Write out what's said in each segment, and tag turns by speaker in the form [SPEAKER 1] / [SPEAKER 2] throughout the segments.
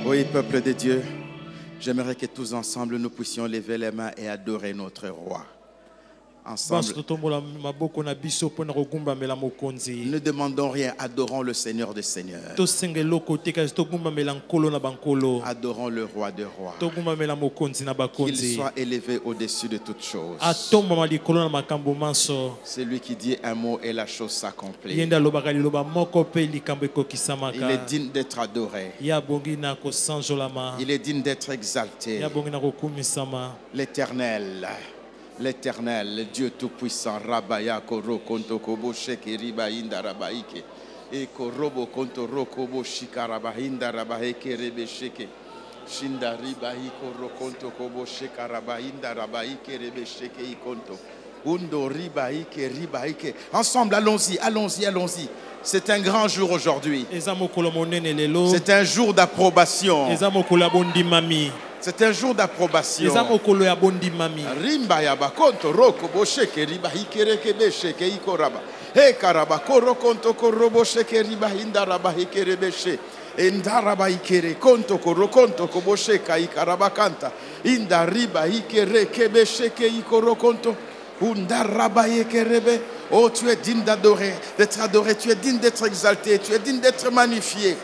[SPEAKER 1] Oui, peuple de Dieu, j'aimerais que tous ensemble nous puissions lever les mains et adorer notre roi. Ensemble, ne demandons rien, adorons le Seigneur des Seigneurs. Adorons le roi des rois. Qu'il soit élevé au-dessus de toutes choses. C'est lui qui dit un mot et la chose s'accomplit. Il est digne d'être adoré. Il est digne d'être exalté. L'Éternel. L'Éternel, le Dieu Tout-Puissant, Rabaya Koro Konto Kobo Sheke Ribainda Rabaike, et Korobo Konto Rokobo Shikarabahinda Rabaheke Rebe Sheke, Shinda Ribahi Koro Konto Kobo Shekarabahinda Rabaike Rebe Sheke Ikonto, Undo Ribaike Ribaike. Ensemble, allons-y, allons-y, allons-y. C'est un grand jour aujourd'hui. C'est un jour d'approbation. C'est un jour d'approbation. Rimba yaba konto roko bosheke riba hikereke besheke ikoraba. He karaba koro konto korobo sheke riba hinda raba hikere beshe. Endaraba ikere konto koro konto kobosheka ikaraba kanta. Inda riba hikere kebesheke ikoro konto. Undaraba ikerebe. Oh, tu es digne d'adorer, d'être adoré, tu es digne d'être exalté, tu es digne d'être magnifié.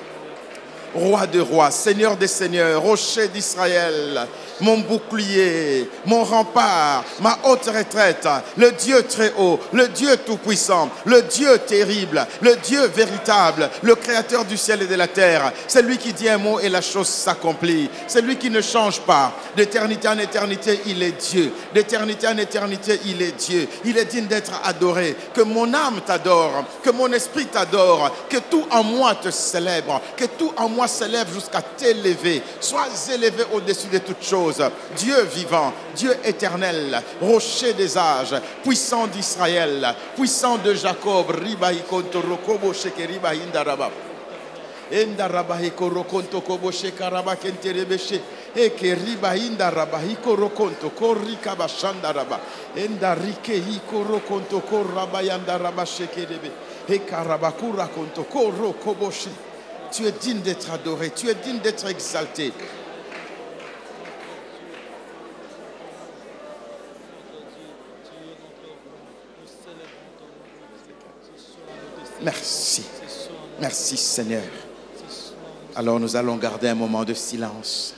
[SPEAKER 1] Roi de rois, Seigneur des seigneurs, rocher d'Israël, mon bouclier, mon rempart, ma haute retraite, le Dieu très haut, le Dieu tout-puissant, le Dieu terrible, le Dieu véritable, le créateur du ciel et de la terre. C'est lui qui dit un mot et la chose s'accomplit. C'est lui qui ne change pas. D'éternité en éternité, il est Dieu. D'éternité en éternité, il est Dieu. Il est digne d'être adoré. Que mon âme t'adore, que mon esprit t'adore, que tout en moi te célèbre, que tout en moi s'élève jusqu'à t'élever. Sois élevé au-dessus de toutes choses. Dieu vivant, Dieu éternel, rocher des âges, puissant d'Israël, puissant de Jacob, Ribahi konto rokobo sheke ribahi indaraba. Endaraba hikoro konto kobo shekaraba kenterebeshe. Eke ribahi indaraba hikoro konto korika bashandaraba. Endarike hikoro konto koraba yandaraba shekerebe. Ekarabakura konto koro koboshi. Tu es digne d'être adoré, tu es digne d'être exalté. Merci. Merci Seigneur. Alors nous allons garder un moment de silence.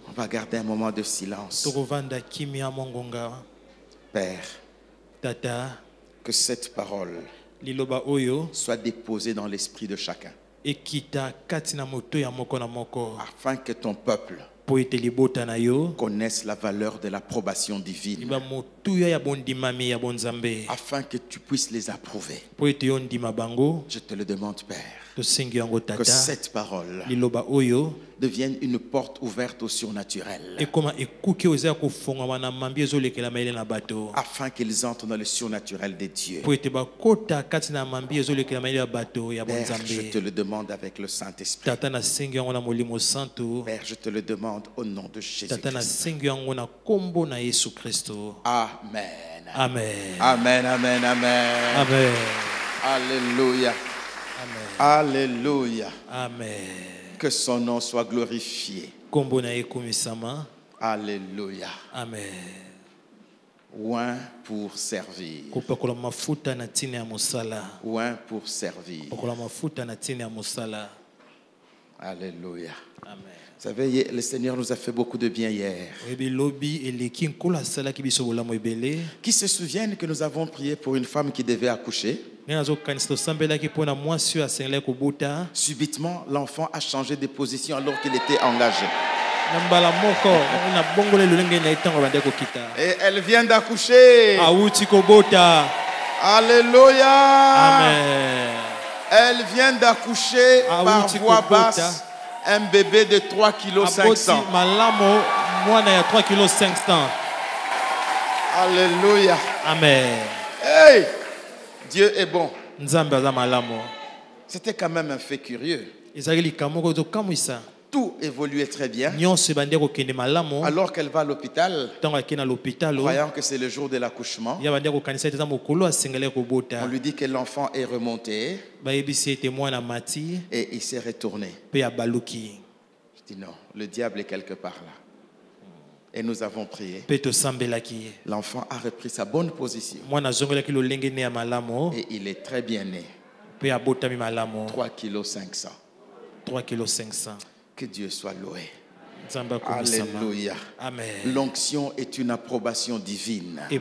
[SPEAKER 1] On va garder un moment de silence. Père, que cette parole soit déposée dans l'esprit de chacun. Afin que ton peuple connaisse la valeur de l'approbation divine. Afin que tu puisses les approuver. Je te le demande, Père. Que cette parole devienne une porte ouverte au surnaturel. Afin qu'ils entrent dans le surnaturel des dieux. Père, je te le demande avec le Saint-Esprit. Père, je te le demande au nom de Jésus-Christ. Amen.
[SPEAKER 2] Amen.
[SPEAKER 1] Amen, amen, amen.
[SPEAKER 2] Amen.
[SPEAKER 1] Alléluia.
[SPEAKER 2] Amen.
[SPEAKER 1] Alléluia.
[SPEAKER 2] Amen.
[SPEAKER 1] Que son nom soit glorifié. Alléluia.
[SPEAKER 2] Amen.
[SPEAKER 1] Oint pour servir. Oint pour servir. Alléluia.
[SPEAKER 2] Amen.
[SPEAKER 1] Vous savez, le Seigneur nous a fait beaucoup de bien hier. Qui se souviennent que nous avons prié pour une femme qui devait accoucher? Subitement, l'enfant a changé de position alors qu'il était engagé. Et elle vient d'accoucher. Alléluia.
[SPEAKER 2] Amen.
[SPEAKER 1] Elle vient d'accoucher par voix basse un bébé de 3,5 kg. Alléluia.
[SPEAKER 2] Amen.
[SPEAKER 1] Hey! Dieu est bon. C'était quand même un fait curieux. Tout évoluait très bien. Alors qu'elle va à l'hôpital, voyant que c'est le jour de l'accouchement, on lui dit que l'enfant est remonté et il s'est retourné. dit non, le diable est quelque part là. Et nous avons prié.
[SPEAKER 2] Mpe tosambelaki ye.
[SPEAKER 1] L'enfant a repris sa bonne position.
[SPEAKER 2] Mwana azongelaki lolenge ne ya malamu
[SPEAKER 1] Et il est très bien né.
[SPEAKER 2] mpe abotami malamu
[SPEAKER 1] 3 kg 500.
[SPEAKER 2] 3 kg 500.
[SPEAKER 1] Que Dieu soit loué.
[SPEAKER 2] Nzambe akomisama.
[SPEAKER 1] Alléluia.
[SPEAKER 2] Amen.
[SPEAKER 1] L'onction est une approbation divine.
[SPEAKER 2] Et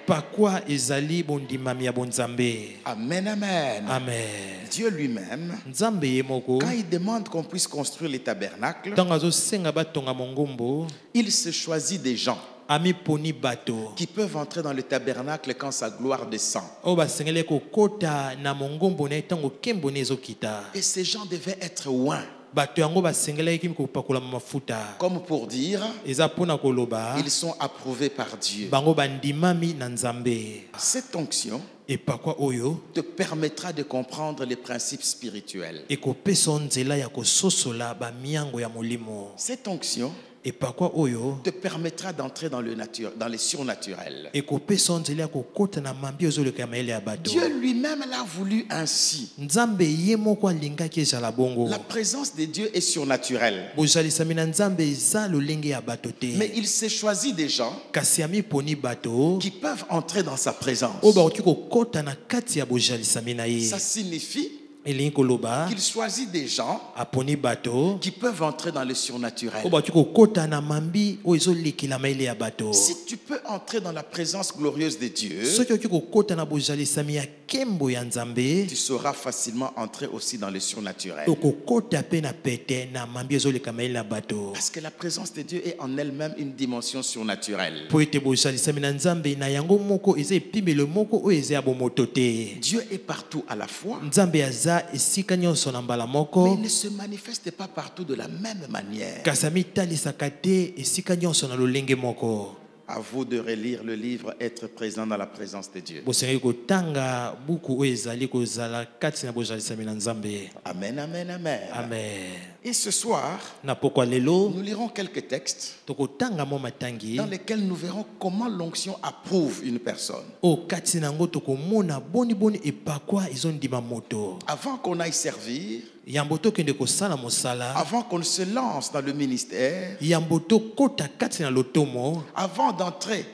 [SPEAKER 2] pakwa ezali bondimami ya bonzambe.
[SPEAKER 1] Amen, amen.
[SPEAKER 2] Amen.
[SPEAKER 1] Dieu lui-même,
[SPEAKER 2] Nzambe ye moko
[SPEAKER 1] quand il demande qu'on puisse construire les tabernacles,
[SPEAKER 2] ntango azosenga batonga mongombo
[SPEAKER 1] il se choisit des gens
[SPEAKER 2] amiponi bato
[SPEAKER 1] qui peuvent entrer dans le tabernacle quand sa gloire descend.
[SPEAKER 2] oyo basengeli kokota na mongombo na ye ntango nkembo ne ezokita.
[SPEAKER 1] Et ces gens devaient être loin,
[SPEAKER 2] bato yango basengelaki kopakola mafuta
[SPEAKER 1] comme pour dire,
[SPEAKER 2] eza mpona koloba
[SPEAKER 1] ils sont approuvés par Dieu.
[SPEAKER 2] bango bandimami na nzambe.
[SPEAKER 1] Cette onction
[SPEAKER 2] epakwa oyo
[SPEAKER 1] te permettra de comprendre les principes spirituels.
[SPEAKER 2] ekopesa nzela ya kososola bamiango ya molimo.
[SPEAKER 1] Cette onction
[SPEAKER 2] epakwa oyo
[SPEAKER 1] te permettra d'entrer dans les surnaturels.
[SPEAKER 2] ekopesa nzela ya kokota na mambi ezoleka ya mayele ya bato.
[SPEAKER 1] Dieu lui-même l'a voulu ainsi.
[SPEAKER 2] nzambe ye moko alingaki ezala bongo.
[SPEAKER 1] La présence de Dieu est surnaturelle.
[SPEAKER 2] bozalisami na nzambe eza lolenge ya bato te.
[SPEAKER 1] Mais il s'est choisi des gens
[SPEAKER 2] kasi amiponi bato
[SPEAKER 1] qui peuvent entrer dans sa présence.
[SPEAKER 2] oyo bakoki kokota na kati ya bozalisami na ye.
[SPEAKER 1] Ça signifie
[SPEAKER 2] elingi koloba
[SPEAKER 1] qu'il choisit des gens
[SPEAKER 2] aponi bato
[SPEAKER 1] qui peuvent entrer dans le surnaturel.
[SPEAKER 2] oyo bakoki kokota na mambi oyo ezolekela mayele ya bato.
[SPEAKER 1] Si tu peux entrer dans la présence glorieuse de Dieu,
[SPEAKER 2] soki okoki kokota na bozalisami ya nkembo ya nzambe
[SPEAKER 1] tu sauras facilement entrer aussi dans le surnaturel.
[SPEAKER 2] okokota mpe na pete na mambi ezoleka mayele ya bato.
[SPEAKER 1] Parce que la présence de Dieu est en elle-même une dimension surnaturelle.
[SPEAKER 2] po ete bozalisami na nzambe na yango moko eza epimelo moko oyo eza ya bomoto te.
[SPEAKER 1] Dieu est partout à la fois,
[SPEAKER 2] nzambe aza esika nyonso na mbala
[SPEAKER 1] mais
[SPEAKER 2] moko
[SPEAKER 1] il ne se manifeste pas partout de la même manière.
[SPEAKER 2] kasi amitalisaka te esika nyonso na lolenge moko.
[SPEAKER 1] À vous de relire le livre Être présent dans la présence de Dieu.
[SPEAKER 2] bosengeli kotanga buku oyo ezali kozala kati na bozalisami na nzambe.
[SPEAKER 1] Amen, amen, amen.
[SPEAKER 2] Amen.
[SPEAKER 1] Et ce soir,
[SPEAKER 2] na pokwa lelo
[SPEAKER 1] nous lirons quelques textes
[SPEAKER 2] tokotanga mo matangi
[SPEAKER 1] dans lesquels nous verrons comment l'onction approuve une personne.
[SPEAKER 2] o kati na yango tokomona boni epakwa ezondima moto.
[SPEAKER 1] Avant qu'on aille servir,
[SPEAKER 2] yambo tokende kosala mosala,
[SPEAKER 1] avant qu'on se lance dans le ministère,
[SPEAKER 2] yambo tokota kati na lotomo,
[SPEAKER 1] avant d'entrer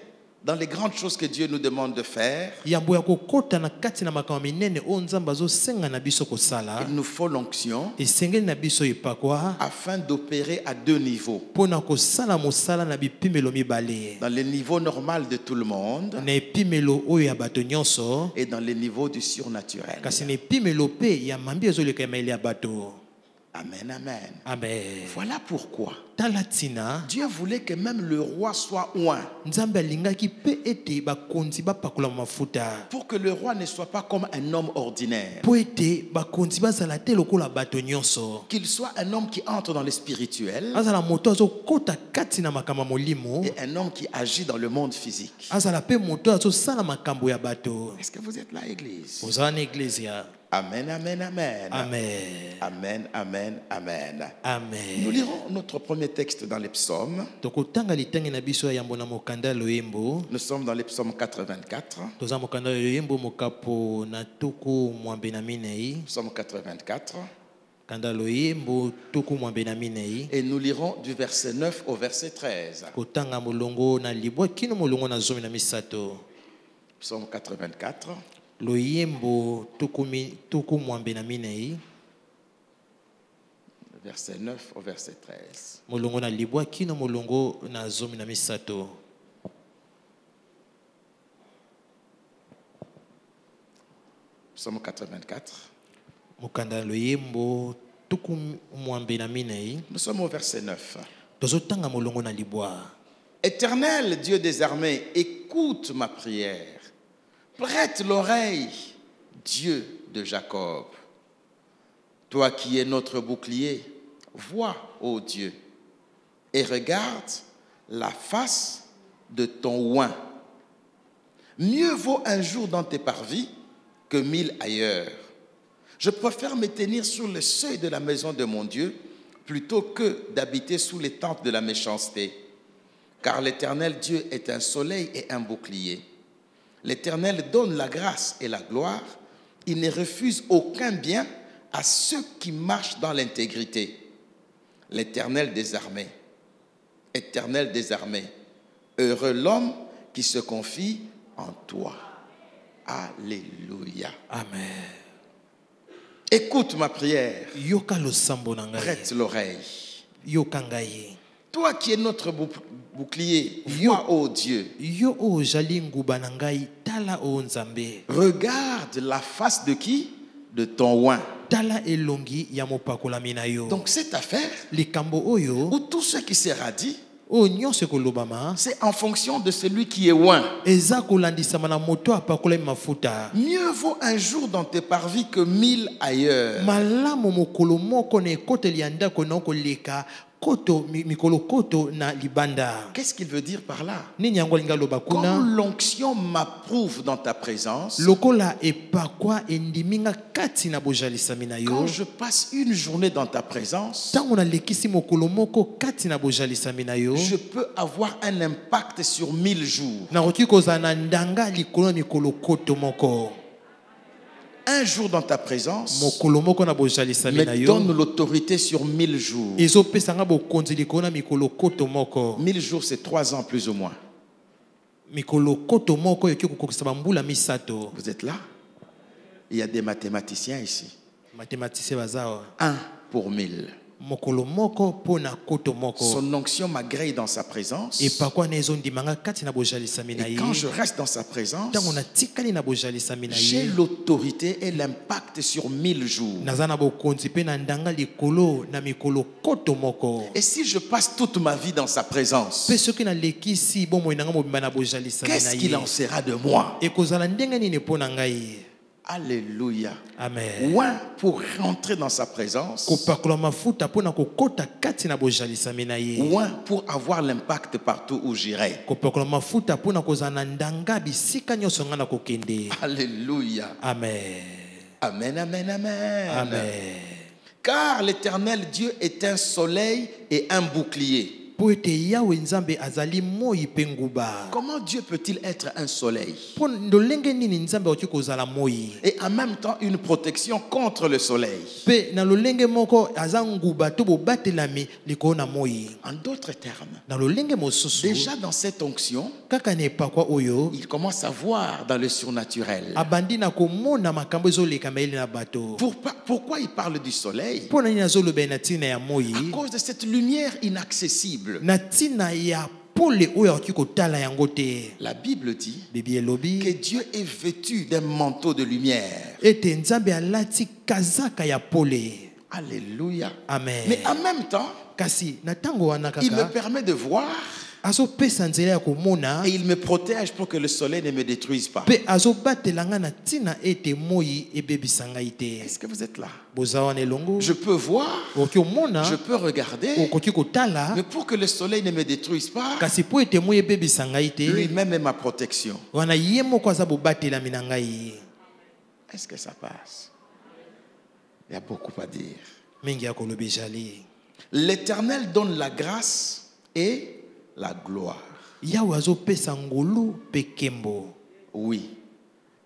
[SPEAKER 1] dans les grandes choses que Dieu nous demande de faire,
[SPEAKER 2] yambo ya kokota na kati na makambo minene o nzambe azosenga na biso kosala,
[SPEAKER 1] il nous faut l'onction
[SPEAKER 2] esengeli na biso epakwa
[SPEAKER 1] afin d'opérer à deux niveaux.
[SPEAKER 2] mpona kosala mosala na bipimelo mibale.
[SPEAKER 1] Dans le niveau normal de tout le monde
[SPEAKER 2] na epimelo oyo ya bato nyonso
[SPEAKER 1] et dans le niveau du surnaturel.
[SPEAKER 2] kasi na epimelo mpe ya mambi ezoleka ya mayele ya bato.
[SPEAKER 1] Amen, amen.
[SPEAKER 2] Amen.
[SPEAKER 1] Voilà pourquoi
[SPEAKER 2] tala tina
[SPEAKER 1] Dieu voulait que même le roi soit oint,
[SPEAKER 2] nzambe alingaki mpe ete bakonzi bapakola mafuta
[SPEAKER 1] pour que le roi ne soit pas comme un homme ordinaire,
[SPEAKER 2] mpo ete bakonzi bazala te lokola bato nyonso,
[SPEAKER 1] qu'il soit un homme qui entre dans le spirituel
[SPEAKER 2] azala moto azokota kati na makambo ya molimo,
[SPEAKER 1] et un homme qui agit dans le monde physique.
[SPEAKER 2] azala mpe moto azosala makambo ya bato.
[SPEAKER 1] Est-ce que vous êtes là, Église?
[SPEAKER 2] ozala na eglezia.
[SPEAKER 1] Amen, amen, amen.
[SPEAKER 2] Amen.
[SPEAKER 1] Amen, amen, amen. Nous
[SPEAKER 2] Amen.
[SPEAKER 1] lirons notre premier texte dans les psaumes.
[SPEAKER 2] tokotanga litangi na biso ya yambo na mokanda ya loyembo.
[SPEAKER 1] Nous sommes dans les psaumes 84.
[SPEAKER 2] toza mokanda ya loyembo mokapo na tuku mwambe na minei.
[SPEAKER 1] Psaume 84.
[SPEAKER 2] kanda loyembo tuku mwambe na minei.
[SPEAKER 1] Et nous lirons du verset 9 au verset 13.
[SPEAKER 2] kotanga molongo na libwa kino molongo na zomi na misato.
[SPEAKER 1] Psaume 84.
[SPEAKER 2] loyembo tuku mwambe na minei.
[SPEAKER 1] Verset 9 au verset 13.
[SPEAKER 2] molongo na libwa kino molongo na zomi na misato.
[SPEAKER 1] Psaume 84.
[SPEAKER 2] mokanda loyembo tuku mwambe na minei.
[SPEAKER 1] Nous sommes au verset 9.
[SPEAKER 2] tozotanga molongo na libwa.
[SPEAKER 1] Éternel Dieu des armées, écoute ma prière. Prête l'oreille, Dieu de Jacob. Toi qui es notre bouclier, vois, ô Dieu, et regarde la face de ton oint. Mieux vaut un jour dans tes parvis que 1000 ailleurs. Je préfère me tenir sur le seuil de la maison de mon Dieu plutôt que d'habiter sous les tentes de la méchanceté. Car l'Éternel Dieu est un soleil et un bouclier. L'Éternel donne la grâce et la gloire. Il ne refuse aucun bien à ceux qui marchent dans l'intégrité. l'Éternel des armées. Éternel des armées. Heureux l'homme qui se confie en toi. Alléluia.
[SPEAKER 2] Amen.
[SPEAKER 1] Écoute ma prière.
[SPEAKER 2] Yoka losambo na ngai.
[SPEAKER 1] Prête l'oreille.
[SPEAKER 2] Yoka ngai.
[SPEAKER 1] Toi qui es notre bouclier, vois, ô Dieu.
[SPEAKER 2] Yo o jali nguba na ngai, tala o nzambe.
[SPEAKER 1] Regarde la face de qui? De ton oint.
[SPEAKER 2] Tala elongi ya mopakolami na yo.
[SPEAKER 1] Donc cette affaire,
[SPEAKER 2] likambo oyo,
[SPEAKER 1] ou tout ce qui sera dit,
[SPEAKER 2] o nyonso kolobama,
[SPEAKER 1] c'est en fonction de celui qui est oint.
[SPEAKER 2] eza kolandisama na moto apakolami mafuta.
[SPEAKER 1] Mieux vaut un jour dans tes parvis que 1000 ailleurs.
[SPEAKER 2] Malamu mokolo moko na ekoteli ya ndako na koleka koto mikolo koto na libanda.
[SPEAKER 1] Qu'est-ce qu'il veut dire par là?
[SPEAKER 2] Nini yango linga loba kuna?
[SPEAKER 1] Comme l'onction m'approuve dans ta présence,
[SPEAKER 2] lokola epakwa endiminga kati na bojalisami na yo.
[SPEAKER 1] quand je passe une journée dans ta présence,
[SPEAKER 2] tango na lekisi mokolo moko kati na bojalisami na yo,
[SPEAKER 1] je peux avoir un impact sur 1000 jours.
[SPEAKER 2] na koki kozala na ndanga likolo na mikolo koto moko.
[SPEAKER 1] Un jour dans ta présence
[SPEAKER 2] mokolo moko na bojalisami na
[SPEAKER 1] me
[SPEAKER 2] yo
[SPEAKER 1] donne l'autorité sur 1000 jours.
[SPEAKER 2] ezopesanga bokonzi likolo na mikolo koto moko.
[SPEAKER 1] 1000 jours, c'est 3 ans plus ou moins.
[SPEAKER 2] mikolo koto moko yoki kokokisa bambula misato.
[SPEAKER 1] Vous êtes là? Il y a des mathématiciens ici.
[SPEAKER 2] Mathématicien bazawa.
[SPEAKER 1] 1 pour 1000.
[SPEAKER 2] mokolo moko pona koto moko.
[SPEAKER 1] Son onction m'agrée dans sa présence.
[SPEAKER 2] epakwa na ezondimanga kati na bojalisami na
[SPEAKER 1] Et
[SPEAKER 2] ye.
[SPEAKER 1] quand je reste dans sa présence,
[SPEAKER 2] tango na tikali na bojalisami na
[SPEAKER 1] j'ai
[SPEAKER 2] ye,
[SPEAKER 1] l'autorité et l'impact sur 1000 jours.
[SPEAKER 2] naza na bokonzi pe na ndanga likolo na mikolo koto moko.
[SPEAKER 1] Et si je passe toute ma vie dans sa présence,
[SPEAKER 2] pe soki na lekisi bomoi nanga mobimba na bojalisami na
[SPEAKER 1] qu'est-ce qu'il
[SPEAKER 2] ye,
[SPEAKER 1] en sera de moi?
[SPEAKER 2] ekozala ndenge nini mpo na ngai?
[SPEAKER 1] Alléluia.
[SPEAKER 2] Amen.
[SPEAKER 1] Ouin pour rentrer dans sa présence,
[SPEAKER 2] kopakola mafuta mpo na kokota kati na bojalisami na ye.
[SPEAKER 1] ouin pour avoir l'impact partout où j'irai.
[SPEAKER 2] kopakola mafuta mpo na kozala na ndanga bisika nyonso nga na kokende.
[SPEAKER 1] Alléluia.
[SPEAKER 2] Amen.
[SPEAKER 1] Amen, amen, amen.
[SPEAKER 2] Amen.
[SPEAKER 1] Car l'Éternel Dieu est un soleil et un bouclier.
[SPEAKER 2] po ete yawe nzambe azali moi pe nguba.
[SPEAKER 1] Comment Dieu peut-il être un soleil
[SPEAKER 2] po ndolenge nini nzambe akoki kozala moi
[SPEAKER 1] et en même temps une protection contre le soleil?
[SPEAKER 2] pe na lolenge moko aza nguba to bobatelami likolo na moi?
[SPEAKER 1] En d'autres termes,
[SPEAKER 2] na lolenge mosusu
[SPEAKER 1] déjà dans cette onction,
[SPEAKER 2] kaka na epakwa oyo
[SPEAKER 1] il commence à voir dans le surnaturel.
[SPEAKER 2] abandi na komona makambo ezoleka mayele na bato.
[SPEAKER 1] Pourquoi il parle du soleil?
[SPEAKER 2] mpo na nini azoloba na ntina ya moi?
[SPEAKER 1] À cause de cette lumière inaccessible.
[SPEAKER 2] na ntina ya pole oyo akoki kotala yango te.
[SPEAKER 1] La Bible dit
[SPEAKER 2] bibi
[SPEAKER 1] que
[SPEAKER 2] elobi
[SPEAKER 1] Dieu est vêtu d'un manteau de lumière.
[SPEAKER 2] ete nzambe alati kazaka ya pole.
[SPEAKER 1] Alléluia.
[SPEAKER 2] Amen.
[SPEAKER 1] Mais en même temps,
[SPEAKER 2] kasi na ntango wana
[SPEAKER 1] il me
[SPEAKER 2] kaka
[SPEAKER 1] permet de voir
[SPEAKER 2] azopesa nzela ya komona
[SPEAKER 1] et il me protège pour que le soleil ne me détruise pas.
[SPEAKER 2] mpe azobatelanga na ntina ete moi ebebisa ngai te.
[SPEAKER 1] Est-ce que vous êtes là?
[SPEAKER 2] boza wana elongo
[SPEAKER 1] Je peux voir,
[SPEAKER 2] okoki omona
[SPEAKER 1] je peux regarder,
[SPEAKER 2] okoki kotala
[SPEAKER 1] mais pour que le soleil ne me détruise pas,
[SPEAKER 2] kasi mpo ete moi ebebisa ngai te
[SPEAKER 1] lui-même est ma protection.
[SPEAKER 2] wana ye moko aza bobatelami na ngai.
[SPEAKER 1] Est-ce que ça passe? Il y a beaucoup à dire.
[SPEAKER 2] mingi ya koloba ezali.
[SPEAKER 1] L'Éternel donne la grâce et la gloire.
[SPEAKER 2] yawe azopesa ngolu mpe kembo.
[SPEAKER 1] Oui,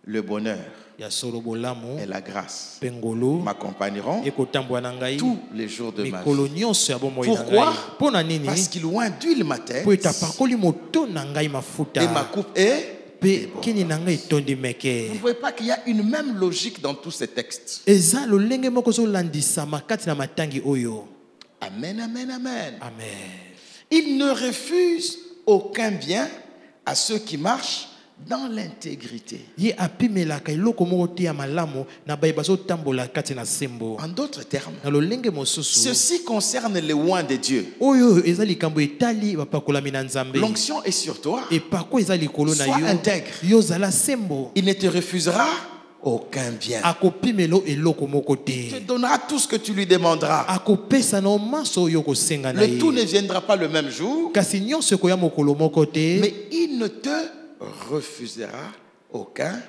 [SPEAKER 1] le bonheur
[SPEAKER 2] ya solo bolamu
[SPEAKER 1] et la grâce
[SPEAKER 2] mpe ngolu
[SPEAKER 1] m'accompagneront
[SPEAKER 2] ekotambwa na ngai
[SPEAKER 1] tous les jours de ma
[SPEAKER 2] mikolo
[SPEAKER 1] vie.
[SPEAKER 2] nyonso ya bomoi na
[SPEAKER 1] Pourquoi?
[SPEAKER 2] ngai. mpo na nini?
[SPEAKER 1] Parce qu'il oindule ma tête
[SPEAKER 2] po ete apakoli moto na ngai mafuta
[SPEAKER 1] et ma coupe est...
[SPEAKER 2] mpe kini na ngai etondi
[SPEAKER 1] Vous
[SPEAKER 2] meke.
[SPEAKER 1] ne voyez pas qu'il y a une même logique dans tous ces textes.
[SPEAKER 2] eza lolenge moko ezolandisama kati na matangi oyo.
[SPEAKER 1] Amen, amen, amen.
[SPEAKER 2] Amen.
[SPEAKER 1] Il ne refuse aucun bien à ceux qui marchent dans l'intégrité.
[SPEAKER 2] ye apimelaka eloko moko te ya malamu na baye bazotambola kati na sembo.
[SPEAKER 1] En d'autres termes,
[SPEAKER 2] na lolenge mosusu
[SPEAKER 1] ceci concerne les oints de Dieu.
[SPEAKER 2] oyo eza likambo etali bapakolami na nzambe.
[SPEAKER 1] L'onction est sur toi.
[SPEAKER 2] epako eza likolo na
[SPEAKER 1] Sois
[SPEAKER 2] yo
[SPEAKER 1] intègre.
[SPEAKER 2] yo zala sembo.
[SPEAKER 1] Il ne te refusera aucun bien.
[SPEAKER 2] akopimelo eloko moko
[SPEAKER 1] Il te
[SPEAKER 2] te.
[SPEAKER 1] donnera tout ce que tu lui demanderas.
[SPEAKER 2] akopesa na maso oyo kosenga na
[SPEAKER 1] Le tout ne
[SPEAKER 2] ye.
[SPEAKER 1] viendra pas le même jour,
[SPEAKER 2] kasi nyonso ekoya mokolo moko te.
[SPEAKER 1] mais il ne te refusera aucun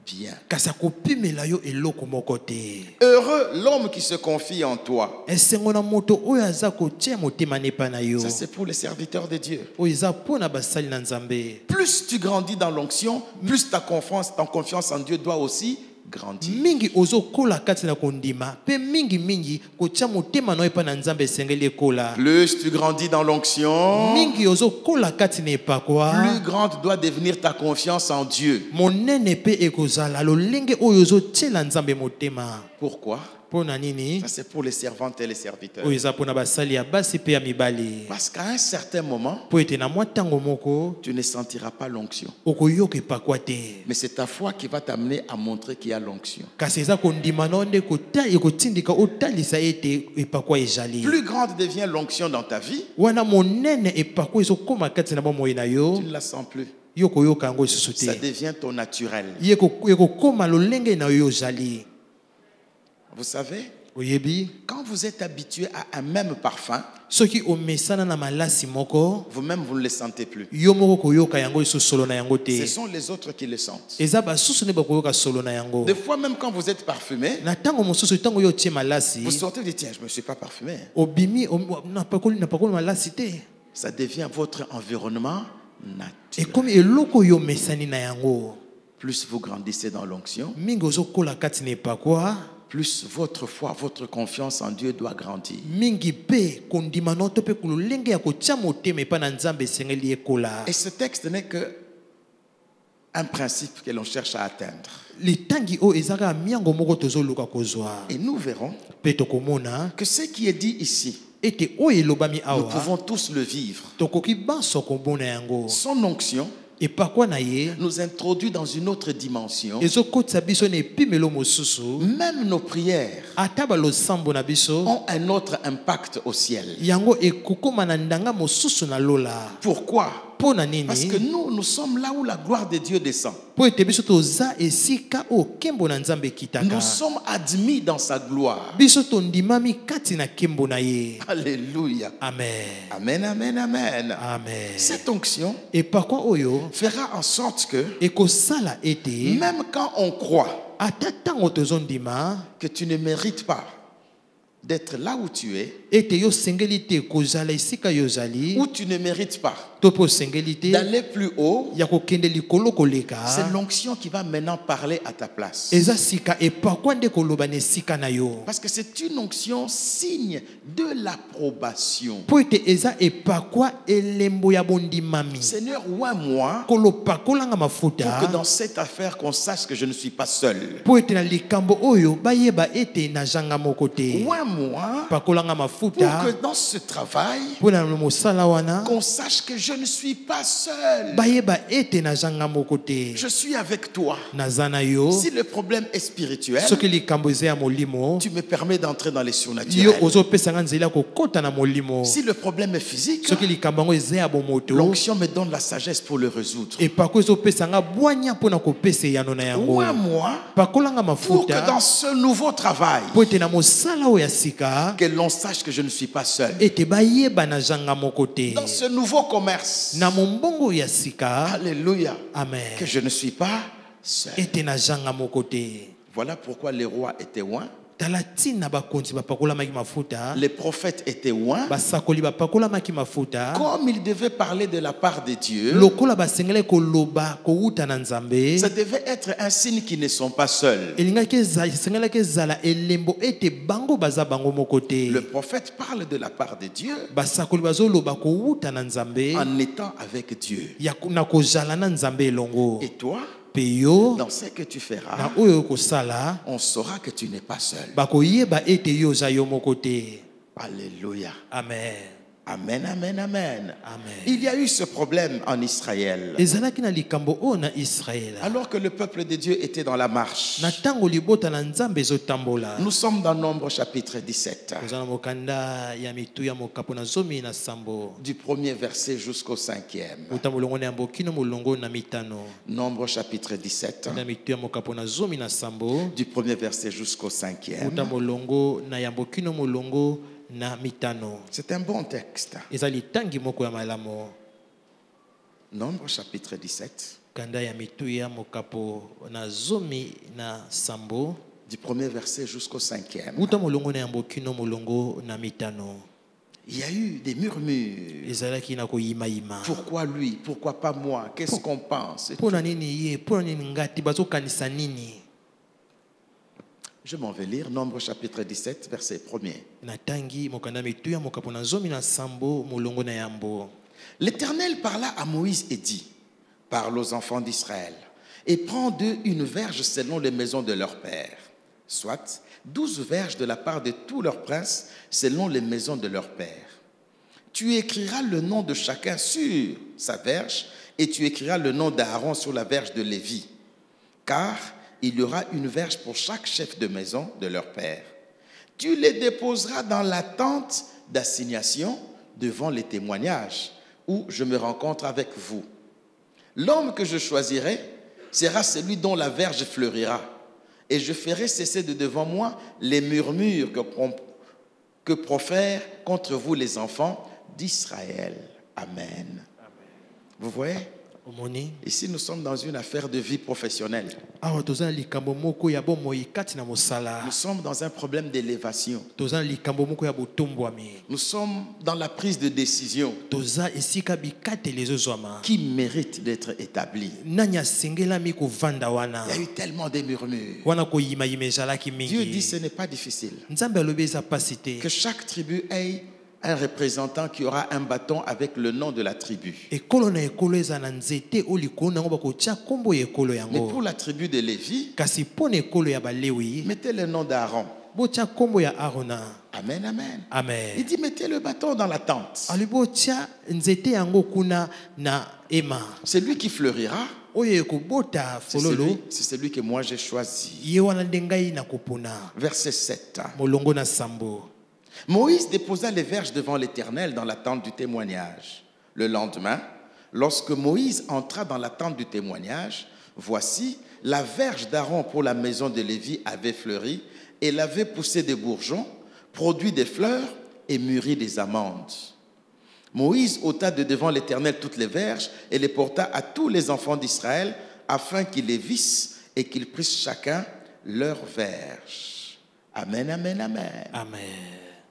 [SPEAKER 1] bien.
[SPEAKER 2] kasi akopimela yo eloko moko te.
[SPEAKER 1] Heureux l'homme qui se confie en toi.
[SPEAKER 2] esengo na moto oyo aza kotia motema nepa na yo.
[SPEAKER 1] Ça, c'est pour les serviteurs de Dieu.
[SPEAKER 2] oyo eza mpo na basali na nzambe.
[SPEAKER 1] Plus tu grandis dans l'onction, plus ta confiance en Dieu doit aussi grandir.
[SPEAKER 2] mingi ozokola kati na kondima pe mingi kotia motema no epa na nzambe esengeli ekola
[SPEAKER 1] Plus tu grandis dans l'onction,
[SPEAKER 2] mingi ozokola kati na epakwa
[SPEAKER 1] plus grande doit devenir ta confiance en Dieu.
[SPEAKER 2] monene pe ekozala lolenge oyo ozotiela nzambe motema.
[SPEAKER 1] Pourquoi?
[SPEAKER 2] Mpo na nini?
[SPEAKER 1] Ça, c'est pour les servantes et les serviteurs.
[SPEAKER 2] Oyo eza mpona basali ya basi pe ya mibali.
[SPEAKER 1] Parce qu'à un certain moment,
[SPEAKER 2] Po ete na mwa ntango moko
[SPEAKER 1] tu ne sentiras pas l'onction.
[SPEAKER 2] okoyoka epakwa te.
[SPEAKER 1] Mais c'est ta foi qui va t'amener à montrer qu'il y a l'onction.
[SPEAKER 2] Kasi eza kondima no nde ekotindika otalisa ete epakwa ezali.
[SPEAKER 1] Plus grande devient l'onction dans ta vie,
[SPEAKER 2] Wana monene epakwa ezokoma kati na bomoi na yo.
[SPEAKER 1] tu ne la sens plus.
[SPEAKER 2] Yo koyoka yango lisusu
[SPEAKER 1] Ça
[SPEAKER 2] te.
[SPEAKER 1] devient ton naturel.
[SPEAKER 2] Ekokoma lolenge na yo ozali.
[SPEAKER 1] Vous savez,
[SPEAKER 2] Oyebi,
[SPEAKER 1] quand vous êtes habitué à un même parfum,
[SPEAKER 2] soki omesana na malasi moko,
[SPEAKER 1] vous-même, vous ne le sentez plus.
[SPEAKER 2] yo moko koyoka yango lisusu solo na yango te.
[SPEAKER 1] Ce sont les autres qui le sentent.
[SPEAKER 2] Eza basusu ne bakoyoka solo na yango.
[SPEAKER 1] Des fois, même quand vous êtes parfumé,
[SPEAKER 2] Na tango mosusu tango yo tie malasi,
[SPEAKER 1] vous sortez et dites, tiens, je ne me suis pas parfumé.
[SPEAKER 2] obimi na pakoli malasi te.
[SPEAKER 1] Ça devient votre environnement
[SPEAKER 2] Et
[SPEAKER 1] naturel.
[SPEAKER 2] comme eloko yo mesani na yango,
[SPEAKER 1] Plus vous grandissez dans l'onction,
[SPEAKER 2] mingi ozokola kati na epakwa,
[SPEAKER 1] plus votre foi, votre confiance en Dieu doit grandir.
[SPEAKER 2] mingi pe kondima no to pe kulolenge ya kotia motema epa na nzambe esengeli ekola.
[SPEAKER 1] Et ce texte n'est que un principe que l'on cherche à atteindre.
[SPEAKER 2] Litangi o ezaka miango moko tozoluka kozwa.
[SPEAKER 1] Et nous verrons
[SPEAKER 2] Pe tokomona
[SPEAKER 1] que ce qui est dit ici,
[SPEAKER 2] ete oyo elobami
[SPEAKER 1] nous
[SPEAKER 2] awa
[SPEAKER 1] pouvons tous le vivre.
[SPEAKER 2] tokoki banso komona yango.
[SPEAKER 1] Son onction
[SPEAKER 2] Epakwa na ye
[SPEAKER 1] nous introduit dans une autre dimension.
[SPEAKER 2] ezokotisa biso na epimelo mosusu.
[SPEAKER 1] Même nos prières
[SPEAKER 2] Ata balosambo na biso
[SPEAKER 1] ont un autre impact au ciel.
[SPEAKER 2] yango ekokoma na ndanga mosusu na lola.
[SPEAKER 1] Pourquoi?
[SPEAKER 2] Mpo na
[SPEAKER 1] Parce que
[SPEAKER 2] nini?
[SPEAKER 1] nous sommes là où la gloire de Dieu descend.
[SPEAKER 2] Po ete biso toza esika oyo nkembo na nzambe ekitaka.
[SPEAKER 1] Nous sommes admis dans sa gloire.
[SPEAKER 2] Biso tondimami kati na nkembo na ye.
[SPEAKER 1] Alléluia.
[SPEAKER 2] Amen.
[SPEAKER 1] Amen, amen, amen.
[SPEAKER 2] Amen.
[SPEAKER 1] Cette onction
[SPEAKER 2] Epakwa oyo
[SPEAKER 1] fera en sorte que
[SPEAKER 2] ekosala ete
[SPEAKER 1] même quand on croit
[SPEAKER 2] ata ntango tozondima
[SPEAKER 1] que tu ne mérites pas d'être là où tu es,
[SPEAKER 2] ete yo sengeli te kozala esika yo ozali
[SPEAKER 1] où tu ne mérites pas
[SPEAKER 2] to mpe osengeli te
[SPEAKER 1] d'aller plus haut,
[SPEAKER 2] ya kokende likolo koleka.
[SPEAKER 1] c'est l'onction qui va maintenant parler à ta place.
[SPEAKER 2] Eza sika epakwa nde koloba na esika na yo.
[SPEAKER 1] Parce que c'est une onction signe de l'approbation.
[SPEAKER 2] Po ete eza epakwa elembo ya bondimami.
[SPEAKER 1] Seigneur, oins-moi
[SPEAKER 2] Kolopakolanga
[SPEAKER 1] pour que
[SPEAKER 2] mafuta
[SPEAKER 1] dans cette affaire qu'on sache que je ne suis pas seul.
[SPEAKER 2] po ete na likambo oyo bayeba ete na janga moko te.
[SPEAKER 1] Oins-moi
[SPEAKER 2] Pakolanga
[SPEAKER 1] pour
[SPEAKER 2] mafuta
[SPEAKER 1] que dans ce travail,
[SPEAKER 2] po na mosala wana
[SPEAKER 1] qu'on sache que je ne suis pas seul.
[SPEAKER 2] bayeba ete na janga moko te.
[SPEAKER 1] Je suis avec toi.
[SPEAKER 2] Naza na yo
[SPEAKER 1] Si le problème est spirituel,
[SPEAKER 2] soki likambo eza ya molimo
[SPEAKER 1] tu me permets d'entrer dans les
[SPEAKER 2] yo
[SPEAKER 1] surnaturels.
[SPEAKER 2] ozopesanga nzela kokota na molimo.
[SPEAKER 1] Si le problème est physique,
[SPEAKER 2] Soki likambo yango eza ya bomoto
[SPEAKER 1] l'onction me donne la sagesse pour le résoudre.
[SPEAKER 2] epako ezopesanga bwanya mpo na kopesa eyano na yango.
[SPEAKER 1] Oins-moi
[SPEAKER 2] Pakolanga
[SPEAKER 1] pour que dans
[SPEAKER 2] mafuta
[SPEAKER 1] ce nouveau travail,
[SPEAKER 2] po ete na mosala oyo ya sika
[SPEAKER 1] que l'on sache que je ne suis pas seul.
[SPEAKER 2] ete bayeba na janga moko te.
[SPEAKER 1] Dans ce nouveau commerce,
[SPEAKER 2] Na mombongo ya sika
[SPEAKER 1] alléluia,
[SPEAKER 2] amen
[SPEAKER 1] que je ne suis pas seul.
[SPEAKER 2] ete na janga moko te.
[SPEAKER 1] Voilà pourquoi les rois étaient oints,
[SPEAKER 2] tala ntina bakonzi bapakolamaki mafuta,
[SPEAKER 1] les prophètes étaient oints,
[SPEAKER 2] basakoli bapakolamaki mafuta,
[SPEAKER 1] comme ils devaient parler de la part de Dieu.
[SPEAKER 2] lokola basengeli koloba kouta na nzambe.
[SPEAKER 1] Ça devait être un signe qu'ils ne sont pas seuls.
[SPEAKER 2] esengelaki ezala elembo ete bango baza bango moko te.
[SPEAKER 1] Le prophète parle de la part de Dieu
[SPEAKER 2] basakoli bazoloba kouta na nzambe
[SPEAKER 1] en étant avec Dieu.
[SPEAKER 2] na kozala na nzambe elongo.
[SPEAKER 1] Et toi,
[SPEAKER 2] Pe yo
[SPEAKER 1] dans ce que tu feras,
[SPEAKER 2] na oyo kosala
[SPEAKER 1] on saura que tu n'es pas seul.
[SPEAKER 2] bakoyeba ete yo oza yo moko te.
[SPEAKER 1] Alléluia.
[SPEAKER 2] Amen.
[SPEAKER 1] Amen, amen, amen.
[SPEAKER 2] Amen.
[SPEAKER 1] Il y a eu ce problème en Israël.
[SPEAKER 2] ezalaki na likambo oyo na Israela.
[SPEAKER 1] Alors que le peuple de Dieu était dans la marche.
[SPEAKER 2] na ntango libota na nzambe ezotambola.
[SPEAKER 1] Nous sommes dans Nombre chapitre 17,
[SPEAKER 2] Toza na mokanda ya mitu ya mokapo na zomi na sambo.
[SPEAKER 1] du premier verset jusqu'au 5e.
[SPEAKER 2] uta molongo na yambo kino molongo na mitano.
[SPEAKER 1] Nombre chapitre 17,
[SPEAKER 2] na mitu ya mokapo na zomi na sambo.
[SPEAKER 1] du premier verset jusqu'au 5e.
[SPEAKER 2] uta molongo na yambo kino molongo na mitano.
[SPEAKER 1] C'est un bon texte.
[SPEAKER 2] eza litangi moko ya malamo.
[SPEAKER 1] Nombre chapitre 17,
[SPEAKER 2] kanda ya mitu ya mokapo na zomi na sambo.
[SPEAKER 1] du premier verset jusqu'au 5e.
[SPEAKER 2] uta molongo na yambo kino molongo na mitano.
[SPEAKER 1] Il y a eu des murmures.
[SPEAKER 2] ezalaki na koyimayima.
[SPEAKER 1] Pourquoi lui? Pourquoi pas moi? Qu'est-ce qu'on pense?
[SPEAKER 2] mpo na nini ye? mpo na nini ngati bazokanisa nini?
[SPEAKER 1] Je m'en vais lire Nombre chapitre 17, verset 1er.
[SPEAKER 2] natangi mokanda mitu ya mokapo na zomi na sambo molongo na yambo.
[SPEAKER 1] L'Éternel parla à Moïse et dit, parle aux enfants d'Israël et prends d'eux une verge selon les maisons de leurs pères, soit 12 verges de la part de tous leurs princes selon les maisons de leurs pères. Tu écriras le nom de chacun sur sa verge et tu écriras le nom d'Aaron sur la verge de Lévi, car il y aura une verge pour chaque chef de maison de leur père. Tu les déposeras dans la tente d'assignation devant les témoignages où je me rencontre avec vous. L'homme que je choisirai sera celui dont la verge fleurira, et je ferai cesser de devant moi les murmures que profèrent contre vous les enfants d'Israël. Amen. Vous voyez?
[SPEAKER 2] Omoni.
[SPEAKER 1] Ici, nous sommes dans une affaire de vie professionnelle.
[SPEAKER 2] Awa tozana likambo moko ya bomoi kati na mosala.
[SPEAKER 1] Nous sommes dans un problème d'élévation.
[SPEAKER 2] Tozana likambo moko ya botombwami.
[SPEAKER 1] Nous sommes dans la prise de décision
[SPEAKER 2] Toza esika bikateli ezozwama.
[SPEAKER 1] qui mérite d'être établie.
[SPEAKER 2] Nani asengelami kovanda wana.
[SPEAKER 1] Il y a eu tellement de murmures.
[SPEAKER 2] Wana koyimayima ezalaki mingi.
[SPEAKER 1] Dieu dit ce n'est pas difficile.
[SPEAKER 2] Nzambe alobi eza pasi te.
[SPEAKER 1] Que chaque tribu ait un représentant qui aura un bâton avec le nom de la tribu.
[SPEAKER 2] Ekolo na ekolo eza na nzete o likolo nango bakotia kombo ya ekolo
[SPEAKER 1] Mais
[SPEAKER 2] yango.
[SPEAKER 1] pour la tribu de Lévi,
[SPEAKER 2] Kasi pona ekolo ya balewi
[SPEAKER 1] mettez le nom d'Aaron.
[SPEAKER 2] botia kombo ya Arona.
[SPEAKER 1] Amen, amen. Il
[SPEAKER 2] Amen.
[SPEAKER 1] dit mettez le bâton dans la tente.
[SPEAKER 2] Ali botia nzete yango kuna na ema.
[SPEAKER 1] C'est lui qui fleurira.
[SPEAKER 2] Oyo ekobota
[SPEAKER 1] C'est
[SPEAKER 2] fololo
[SPEAKER 1] celui que moi j'ai choisi.
[SPEAKER 2] ye wana ndengai na kopona.
[SPEAKER 1] Verset 7.
[SPEAKER 2] Molongo na sambo.
[SPEAKER 1] Moïse déposa les verges devant l'Éternel dans la tente du témoignage. Le lendemain, lorsque Moïse entra dans la tente du témoignage, voici, la verge d'Aaron pour la maison de Lévi avait fleuri, et elle avait poussé des bourgeons, produit des fleurs et mûri des amandes. Moïse ôta de devant l'Éternel toutes les verges et les porta à tous les enfants d'Israël afin qu'ils les vissent et qu'ils prissent chacun leur verge. Amen, amen, amen.
[SPEAKER 2] Amen.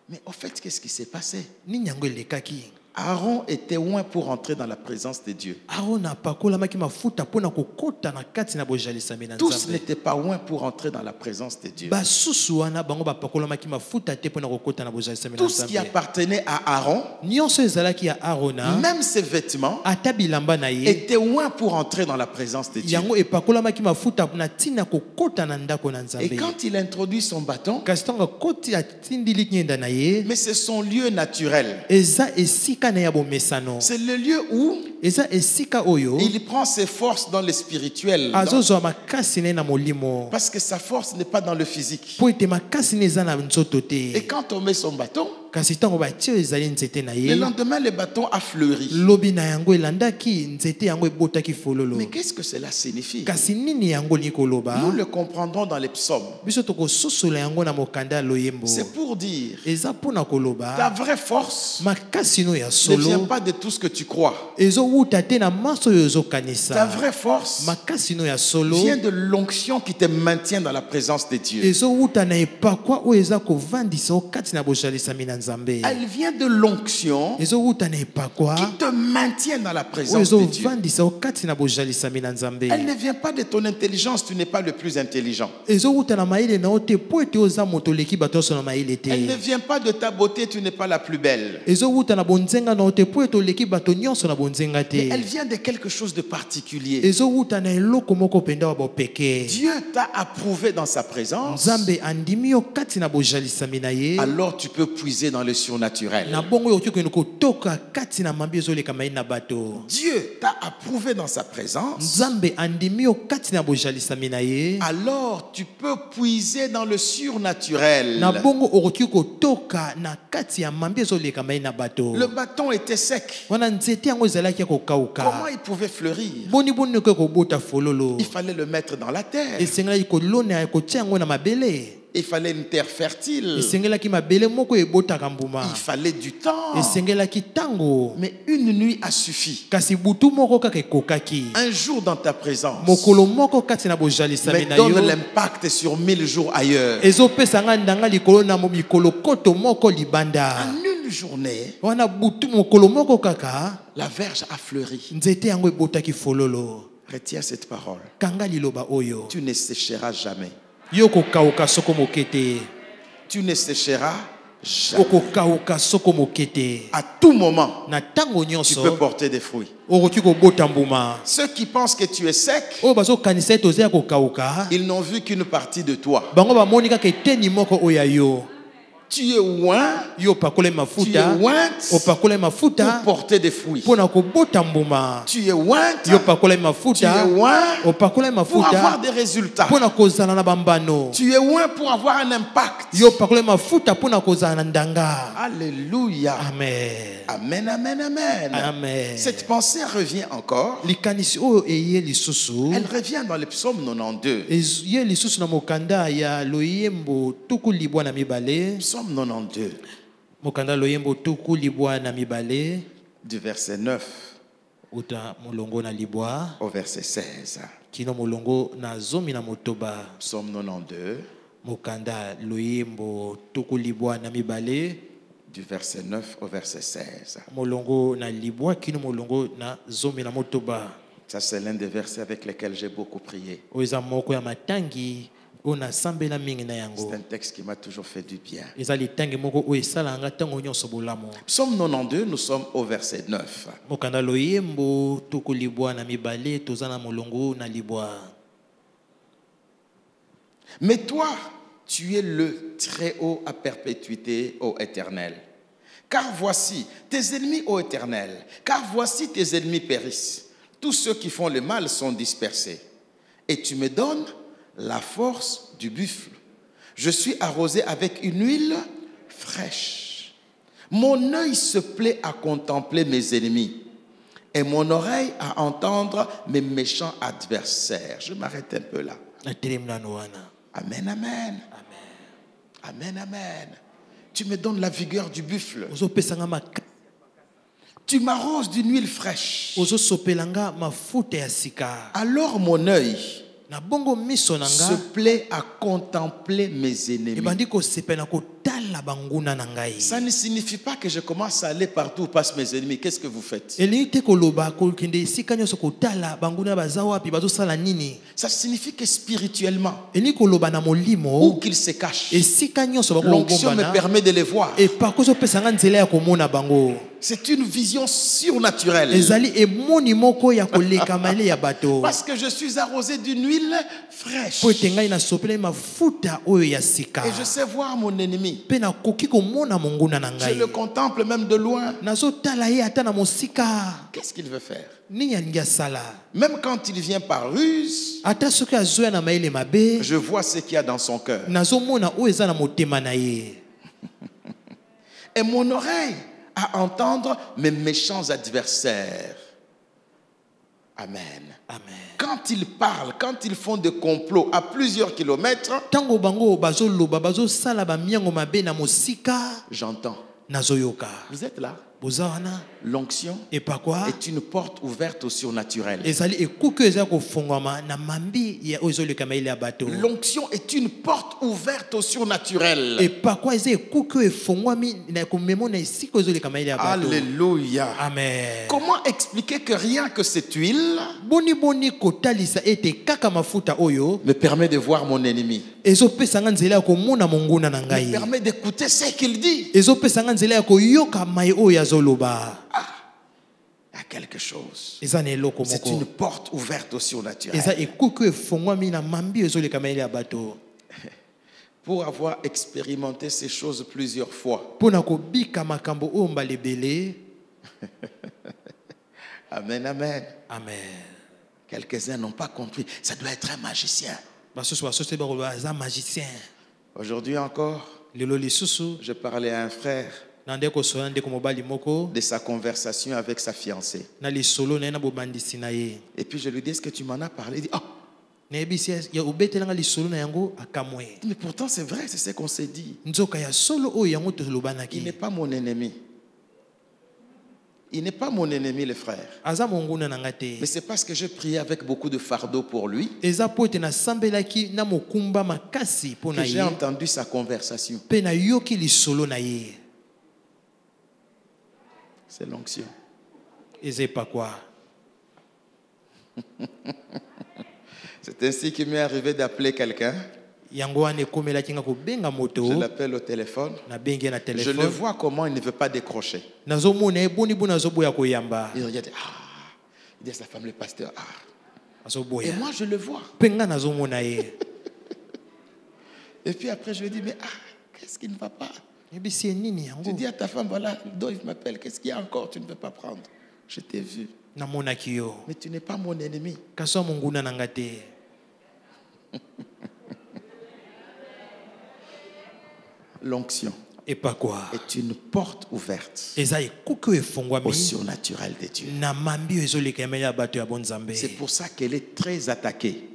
[SPEAKER 1] Mais au fait, qu'est-ce qui s'est passé?
[SPEAKER 2] Nini yango elekaki.
[SPEAKER 1] Aaron était loin pour entrer dans la présence de Dieu.
[SPEAKER 2] Arona pakolamaki mafuta pona kokota na kati na bojalisami na
[SPEAKER 1] Tous
[SPEAKER 2] Nzambe.
[SPEAKER 1] n'étaient pas loin pour entrer dans la présence de Dieu.
[SPEAKER 2] Basusu wana bango bapakolamaki mafuta te pona kokota na bojalisami na
[SPEAKER 1] Tout ce qui
[SPEAKER 2] Nzambe.
[SPEAKER 1] appartenait à Aaron,
[SPEAKER 2] Nyonso ezalaki ya Arona
[SPEAKER 1] même ses vêtements,
[SPEAKER 2] ata bilamba na ye
[SPEAKER 1] étaient loin pour entrer dans la présence de Dieu.
[SPEAKER 2] yango epakolamaki mafuta na ntina kokota na ndako na
[SPEAKER 1] Et
[SPEAKER 2] Nzambe.
[SPEAKER 1] quand il introduit son bâton,
[SPEAKER 2] Kasi ntango akoti atindili nyenda na ye
[SPEAKER 1] mais c'est son lieu naturel.
[SPEAKER 2] eza esika na ya bomesano.
[SPEAKER 1] C'est le lieu où
[SPEAKER 2] Eza esika oyo
[SPEAKER 1] il prend ses forces dans le spirituel.
[SPEAKER 2] azozwa makasi na ye na molimo
[SPEAKER 1] Parce que sa force n'est pas dans le physique.
[SPEAKER 2] po ete makasi na eza na nzoto
[SPEAKER 1] Et
[SPEAKER 2] te.
[SPEAKER 1] quand on met son bâton,
[SPEAKER 2] Kasi ntango batie oyo ezali nzete na
[SPEAKER 1] le
[SPEAKER 2] ye
[SPEAKER 1] lendemain, le bâton a fleuri.
[SPEAKER 2] lobi na yango elandaki nzete yango ebotaki fololo.
[SPEAKER 1] Mais qu'est-ce que cela signifie?
[SPEAKER 2] Kasi nini yango ni koloba
[SPEAKER 1] Nous le comprendrons dans les psaumes.
[SPEAKER 2] biso tokososola yango na mokanda ya loyembo.
[SPEAKER 1] C'est pour dire,
[SPEAKER 2] Eza mpona
[SPEAKER 1] ta
[SPEAKER 2] koloba
[SPEAKER 1] vraie force
[SPEAKER 2] makasi no ya
[SPEAKER 1] ne vient
[SPEAKER 2] solo
[SPEAKER 1] pas de tout ce que tu crois.
[SPEAKER 2] ezowuta te na maso oyo
[SPEAKER 1] Ta
[SPEAKER 2] ezokanisa.
[SPEAKER 1] vraie force
[SPEAKER 2] Makasi no ya solo
[SPEAKER 1] vient de l'onction qui te maintient dans la présence de Dieu.
[SPEAKER 2] ezowuta na epakwa oyo eza kovandisa okati na bojalisami na Nzambe.
[SPEAKER 1] Elle vient de l'onction
[SPEAKER 2] ezowuta na epakwa
[SPEAKER 1] qui te maintient dans la
[SPEAKER 2] oyo
[SPEAKER 1] présence de Dieu.
[SPEAKER 2] ezovandisa okati na bojalisami na Nzambe.
[SPEAKER 1] Elle ne vient pas de ton intelligence, tu n'es pas le plus intelligent.
[SPEAKER 2] ezowuta na mayele na yo te po ete oza moto oleki bato nyonso na mayele te.
[SPEAKER 1] Elle ne vient pas de ta beauté, tu n'es pas la plus belle.
[SPEAKER 2] ezowuta na bonzenga na yo te po ete oleki bato nyonso na bonzenga
[SPEAKER 1] Mais elle
[SPEAKER 2] te.
[SPEAKER 1] vient de quelque chose de particulier.
[SPEAKER 2] ezowuta na eloko moko mpenza wa bopeke.
[SPEAKER 1] Dieu t'a approuvé dans sa présence,
[SPEAKER 2] Nzambe andimi yo kati na bojalisami na ye.
[SPEAKER 1] alors tu peux puiser dans le surnaturel.
[SPEAKER 2] Na bongo yo okokende kotoka kati na mambi ezolekama ye na bato.
[SPEAKER 1] Dieu t'a approuvé dans sa présence,
[SPEAKER 2] Nzambe andimi yo kati na bojalisami na ye.
[SPEAKER 1] alors tu peux puiser dans le surnaturel.
[SPEAKER 2] Na bongo okoki kotoka na kati ya mambi ezolekama ye na bato.
[SPEAKER 1] Le bâton était sec.
[SPEAKER 2] Wana nzete yango ezalaki ya
[SPEAKER 1] Comment
[SPEAKER 2] kokauka.
[SPEAKER 1] il pouvait fleurir?
[SPEAKER 2] Boni boni ko kobota fololo.
[SPEAKER 1] Il fallait le mettre dans la terre.
[SPEAKER 2] Esengelaki kolona kotia yango na mabele.
[SPEAKER 1] Il fallait une terre fertile.
[SPEAKER 2] Esengelaki mabele moko ebotaka mbuma.
[SPEAKER 1] Il fallait du temps.
[SPEAKER 2] Esengelaki tango.
[SPEAKER 1] Mais une nuit a suffi.
[SPEAKER 2] Kasi butu moko kaka ekokaki.
[SPEAKER 1] Un jour dans ta présence,
[SPEAKER 2] Mokolo moko kati na bojalisami
[SPEAKER 1] mais
[SPEAKER 2] na
[SPEAKER 1] donne
[SPEAKER 2] yo.
[SPEAKER 1] l'impact sur 1000 jours ailleurs.
[SPEAKER 2] Ezopesa nga ndanga likolo na mikolo koto moko libanda.
[SPEAKER 1] En une journée,
[SPEAKER 2] Wana butu mokolo moko kaka
[SPEAKER 1] la verge a fleuri.
[SPEAKER 2] nzete yango ebotaki fololo.
[SPEAKER 1] Retiens cette parole.
[SPEAKER 2] Kanga liloba oyo.
[SPEAKER 1] Tu ne sécheras jamais.
[SPEAKER 2] Yo kokauka soko mokete.
[SPEAKER 1] Tu ne sécheras jamais.
[SPEAKER 2] Okokauka soko mokete.
[SPEAKER 1] À tout moment,
[SPEAKER 2] Na tango
[SPEAKER 1] tu
[SPEAKER 2] nyonso.
[SPEAKER 1] peux porter des fruits.
[SPEAKER 2] Okoki kobota mbuma.
[SPEAKER 1] Ceux qui pensent que tu es sec,
[SPEAKER 2] Oyo bazokanisa ete oza ya kokauka.
[SPEAKER 1] ils n'ont vu qu'une partie de toi.
[SPEAKER 2] Bango bamoni kaka eteni moko oyo ya yo.
[SPEAKER 1] Tu es oint,
[SPEAKER 2] Yo pakole
[SPEAKER 1] tu es
[SPEAKER 2] mafuta.
[SPEAKER 1] ointe
[SPEAKER 2] Opakole
[SPEAKER 1] pour
[SPEAKER 2] mafuta.
[SPEAKER 1] porter des fruits.
[SPEAKER 2] Pona kobota mbuma.
[SPEAKER 1] Tu es ointe,
[SPEAKER 2] Yo pakole
[SPEAKER 1] tu
[SPEAKER 2] mafuta.
[SPEAKER 1] es oint
[SPEAKER 2] Opakole
[SPEAKER 1] pour avoir
[SPEAKER 2] mafuta.
[SPEAKER 1] des résultats.
[SPEAKER 2] Pona kozala na bambano.
[SPEAKER 1] Tu es oint pour avoir un impact.
[SPEAKER 2] Yo pakole mafuta pona kozala na ndanga.
[SPEAKER 1] Alléluia.
[SPEAKER 2] Amen.
[SPEAKER 1] Amen, amen, amen.
[SPEAKER 2] Amen.
[SPEAKER 1] Cette pensée revient encore.
[SPEAKER 2] Likanisi oyo eye lisusu.
[SPEAKER 1] Elle revient dans le psaume 92.
[SPEAKER 2] Ye lisusu na mokanda ya loyembo tuku libwa na mibale.
[SPEAKER 1] Psaume 92,
[SPEAKER 2] Mokanda loyembo tuku libwa na mibale.
[SPEAKER 1] du verset 9
[SPEAKER 2] Uta molongo na libwa.
[SPEAKER 1] au verset 16.
[SPEAKER 2] Kino molongo na zomi na motoba.
[SPEAKER 1] Psaume 92,
[SPEAKER 2] Mokanda loyembo tuku libwa na mibale.
[SPEAKER 1] du verset 9 au verset 16.
[SPEAKER 2] Molongo na libwa kino molongo na zomi na motoba.
[SPEAKER 1] Ça, c'est l'un des versets avec lesquels j'ai beaucoup prié.
[SPEAKER 2] Oza moko ya matangi ona sambela mingi na yango.
[SPEAKER 1] C'est un texte qui m'a toujours fait du bien.
[SPEAKER 2] Eza litangi moko oyo esalanga ntango nyonso bolamu.
[SPEAKER 1] Psaume 92, nous sommes au verset 9.
[SPEAKER 2] Mokanda loyembo tuku libwa na mibale toza na molongo na libwa.
[SPEAKER 1] Mais toi, tu es le très haut à perpétuité, ô Éternel. Car voici tes ennemis, ô Éternel, car voici tes ennemis périssent. Tous ceux qui font le mal sont dispersés. Et tu me donnes la force du buffle. Je suis arrosé avec une huile fraîche. Mon œil se plaît à contempler mes ennemis et mon oreille à entendre mes méchants adversaires. Je m'arrête un peu là. Amen, amen. Amen, amen. Tu me donnes la vigueur du buffle. Tu m'arroses d'une huile fraîche. Alors mon œil se plaît à contempler mes ennemis. Ça ne signifie pas que je commence à aller partout où passent mes ennemis. Qu'est-ce que vous faites? Ça signifie que spirituellement, où qu'ils se cachent, l'onction me permet de les voir. C'est une vision surnaturelle. Parce que je suis arrosé d'une huile fraîche. Et je sais voir mon ennemi. Je le contemple même de loin. Qu'est-ce qu'il veut faire? Même quand il vient par ruse, je vois ce qu'il y a dans son cœur. Et mon oreille à entendre mes méchants adversaires. Amen. Amen. Quand ils parlent, quand ils font des complots à plusieurs kilomètres, j'entends. Vous êtes là? L'onction est une porte ouverte au surnaturel. L'onction est une porte ouverte au surnaturel. Alléluia.
[SPEAKER 2] Amen.
[SPEAKER 1] Comment expliquer que rien que cette huile me permet de voir mon ennemi, me permet d'écouter ce qu'il dit? Il y a quelque chose. C'est une porte ouverte au surnaturel. Pour avoir expérimenté ces choses plusieurs fois. Amen, amen.
[SPEAKER 2] Amen.
[SPEAKER 1] Quelques-uns n'ont pas compris. Ça doit être un magicien. Aujourd'hui encore, je parlais à un frère de sa conversation avec sa fiancée. Et puis je lui dis, est-ce que tu m'en as parlé? Il dit, oh. Mais pourtant c'est vrai, c'est ce qu'on s'est dit. Il n'est pas mon ennemi. Il n'est pas mon ennemi, le frère. Mais c'est parce que je priais avec beaucoup de fardeau pour lui que j'ai entendu sa conversation. C'est l'onction. C'est ainsi qu'il m'est arrivé d'appeler quelqu'un.
[SPEAKER 2] yango wana ekomelaki nga kobenga moto
[SPEAKER 1] Je l'appelle au téléphone.
[SPEAKER 2] nabengi na
[SPEAKER 1] Je le
[SPEAKER 2] telefone
[SPEAKER 1] vois comment il ne veut pas décrocher.
[SPEAKER 2] nazomona eboni boni azoboya koyamba
[SPEAKER 1] Il regarde, il dit à sa femme, le pasteur, Et
[SPEAKER 2] azoboya
[SPEAKER 1] moi, je le vois.
[SPEAKER 2] mpe nga nazomona ye
[SPEAKER 1] Et puis après, je lui dis, mais qu'est-ce qui ne va pas?
[SPEAKER 2] ebisi ye nini
[SPEAKER 1] Tu
[SPEAKER 2] yango
[SPEAKER 1] dis à ta femme, voilà, Dove m'appelle, qu'est-ce qu'il y a encore? Tu ne veux pas prendre. Je t'ai vu,
[SPEAKER 2] namonaki yo
[SPEAKER 1] mais tu n'es pas mon ennemi.
[SPEAKER 2] kasi monguna na nga te
[SPEAKER 1] L'onction
[SPEAKER 2] epakwa
[SPEAKER 1] est une porte ouverte
[SPEAKER 2] eza ekuki oyo
[SPEAKER 1] au
[SPEAKER 2] efungwami
[SPEAKER 1] surnaturel de Dieu.
[SPEAKER 2] na mambi oyo ezoleka emeli ya bato ya bonzambe
[SPEAKER 1] C'est pour ça qu'elle est très attaquée.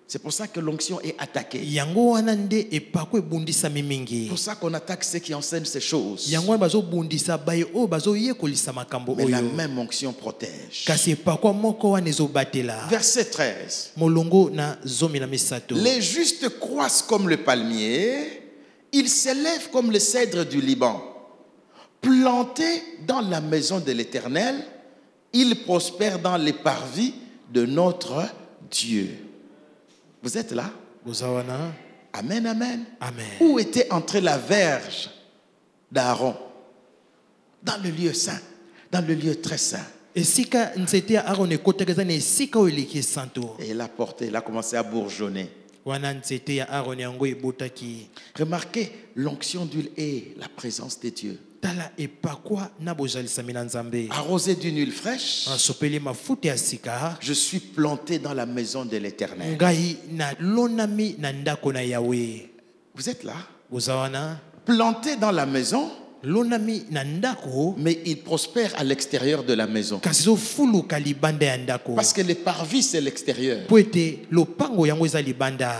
[SPEAKER 1] C'est pour ça que l'onction est attaquée.
[SPEAKER 2] yango wana nde epakwa ebundisami
[SPEAKER 1] C'est
[SPEAKER 2] mingi
[SPEAKER 1] pour ça qu'on attaque ceux qui enseignent ces choses.
[SPEAKER 2] yango wana bazobundisa baye oyo bazoyekolisa makambo
[SPEAKER 1] Mais la
[SPEAKER 2] oyo
[SPEAKER 1] même onction protège.
[SPEAKER 2] kasi epakwa moko wana ezobatela
[SPEAKER 1] Verset 13.
[SPEAKER 2] molongo na zomi na misato
[SPEAKER 1] Les justes croissent comme le palmier, ils s'élèvent comme le cèdre du Liban. Plantés dans la maison de l'Éternel, ils prospèrent dans les parvis de notre Dieu. Vous êtes là?
[SPEAKER 2] boza wana
[SPEAKER 1] Amen, amen.
[SPEAKER 2] amen
[SPEAKER 1] Où était entrée la verge d'Aaron? Dans le lieu saint, dans le lieu très saint.
[SPEAKER 2] esika nzete ya aron ekotaka eza na esika oyo eleki esanto
[SPEAKER 1] Et il a porté, il a commencé à bourgeonner.
[SPEAKER 2] wana nzete ya aron yango ebotaki
[SPEAKER 1] Remarquez, l'onction d'huile est la présence de Dieu.
[SPEAKER 2] tala epakwa na bozalisami na nzambe
[SPEAKER 1] Arrosé d'une huile fraîche,
[SPEAKER 2] asopeli mafuta ya sika
[SPEAKER 1] je suis planté dans la maison de l'Éternel.
[SPEAKER 2] ngai na lonami na ndako na yawe
[SPEAKER 1] Vous êtes là?
[SPEAKER 2] boza wana
[SPEAKER 1] Planté dans la maison,
[SPEAKER 2] lonami na ndako
[SPEAKER 1] mais il prospère à l'extérieur de la maison.
[SPEAKER 2] kasi ezofuluka libanda ya ndako
[SPEAKER 1] Parce que les parvis, c'est l'extérieur.
[SPEAKER 2] po ete lopango yango eza libanda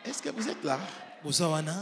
[SPEAKER 1] Est-ce que vous êtes là?
[SPEAKER 2] boza wana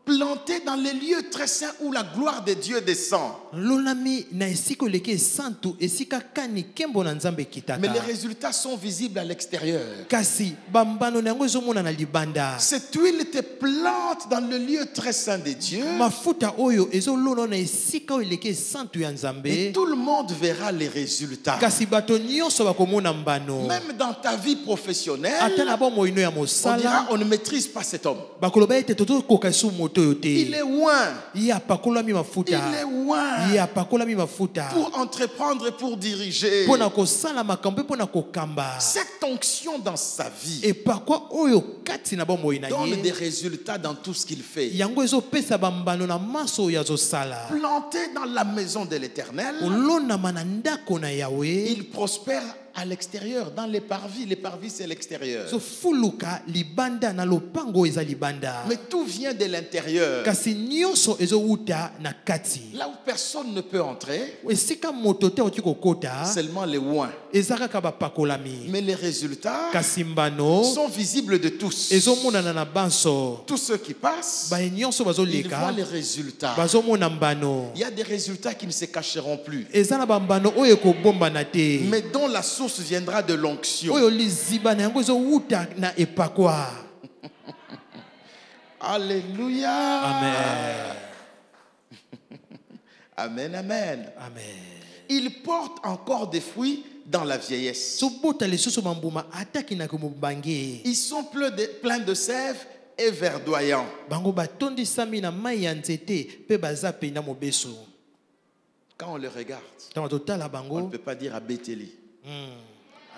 [SPEAKER 1] Planté dans les lieux très saints où la gloire de Dieu descend.
[SPEAKER 2] lonami na esika oleki esantu esika kani nkembo na nzambe
[SPEAKER 1] Mais
[SPEAKER 2] ekitaka
[SPEAKER 1] les résultats sont visibles à l'extérieur.
[SPEAKER 2] kasi bambano na yango ezomona na libanda
[SPEAKER 1] Cette huile te plante dans le lieu très saint de Dieu.
[SPEAKER 2] mafuta oyo ezolona na esika oyo eleki esantu ya
[SPEAKER 1] Et
[SPEAKER 2] nzambe
[SPEAKER 1] tout le monde verra les résultats.
[SPEAKER 2] kasi bato nyonso bakomona mbano
[SPEAKER 1] Même dans ta vie professionnelle,
[SPEAKER 2] ata na bomoino ya
[SPEAKER 1] on dira
[SPEAKER 2] mosala
[SPEAKER 1] on ne maîtrise pas cet homme.
[SPEAKER 2] bakoloba ete tozokoka su moto oyo
[SPEAKER 1] Il
[SPEAKER 2] te
[SPEAKER 1] est loin.
[SPEAKER 2] ye apakolami
[SPEAKER 1] Il
[SPEAKER 2] mafuta
[SPEAKER 1] est loin.
[SPEAKER 2] ye apakolami mafuta
[SPEAKER 1] Pour entreprendre et pour diriger.
[SPEAKER 2] mpo na kosala makambo mpe mpo na kokamba
[SPEAKER 1] Cette onction dans sa vie
[SPEAKER 2] epakwa oyo kati na bomoi na
[SPEAKER 1] donne des
[SPEAKER 2] ye
[SPEAKER 1] résultats dans tout ce qu'il fait.
[SPEAKER 2] yango ezopesa bambano na maso oyo azosala
[SPEAKER 1] Planté dans la maison de l'Éternel,
[SPEAKER 2] olonama na ndako na yawe
[SPEAKER 1] il prospère à l'extérieur, dans les parvis. Les parvis, c'est l'extérieur.
[SPEAKER 2] ezofuluka libanda na lopango oyo eza libanda
[SPEAKER 1] Mais tout vient de l'intérieur.
[SPEAKER 2] kasi nyonso ezowuta na kati
[SPEAKER 1] Là où personne ne peut entrer,
[SPEAKER 2] esika moto te okoki kokota
[SPEAKER 1] seulement les oins.
[SPEAKER 2] eza kaka bapakolami
[SPEAKER 1] Mais les résultats
[SPEAKER 2] kasi mbano
[SPEAKER 1] sont visibles de tous.
[SPEAKER 2] ezomonana na banso
[SPEAKER 1] Tous ceux qui passent,
[SPEAKER 2] baye nyonso
[SPEAKER 1] ils voient
[SPEAKER 2] bazoleka
[SPEAKER 1] les résultats.
[SPEAKER 2] bazomona mbano
[SPEAKER 1] Il y a des résultats qui ne se cacheront plus,
[SPEAKER 2] eza na bambano oyo ekobombana te
[SPEAKER 1] mais dont la source viendra de l'onction.
[SPEAKER 2] oyo liziba na yango ezowuta na epakwa
[SPEAKER 1] Alléluia.
[SPEAKER 2] amen
[SPEAKER 1] Amen, amen.
[SPEAKER 2] amen
[SPEAKER 1] Il porte encore des fruits dans la vieillesse.
[SPEAKER 2] sobota lisusu bambuma ataki na komobange
[SPEAKER 1] Ils sont pleins de sève et verdoyants.
[SPEAKER 2] bango batondisami na mai ya nzete mpe baza pena mobeso
[SPEAKER 1] Quand on les regarde,
[SPEAKER 2] ntango totala
[SPEAKER 1] on ne
[SPEAKER 2] bango
[SPEAKER 1] peut pas dire à Béthélie.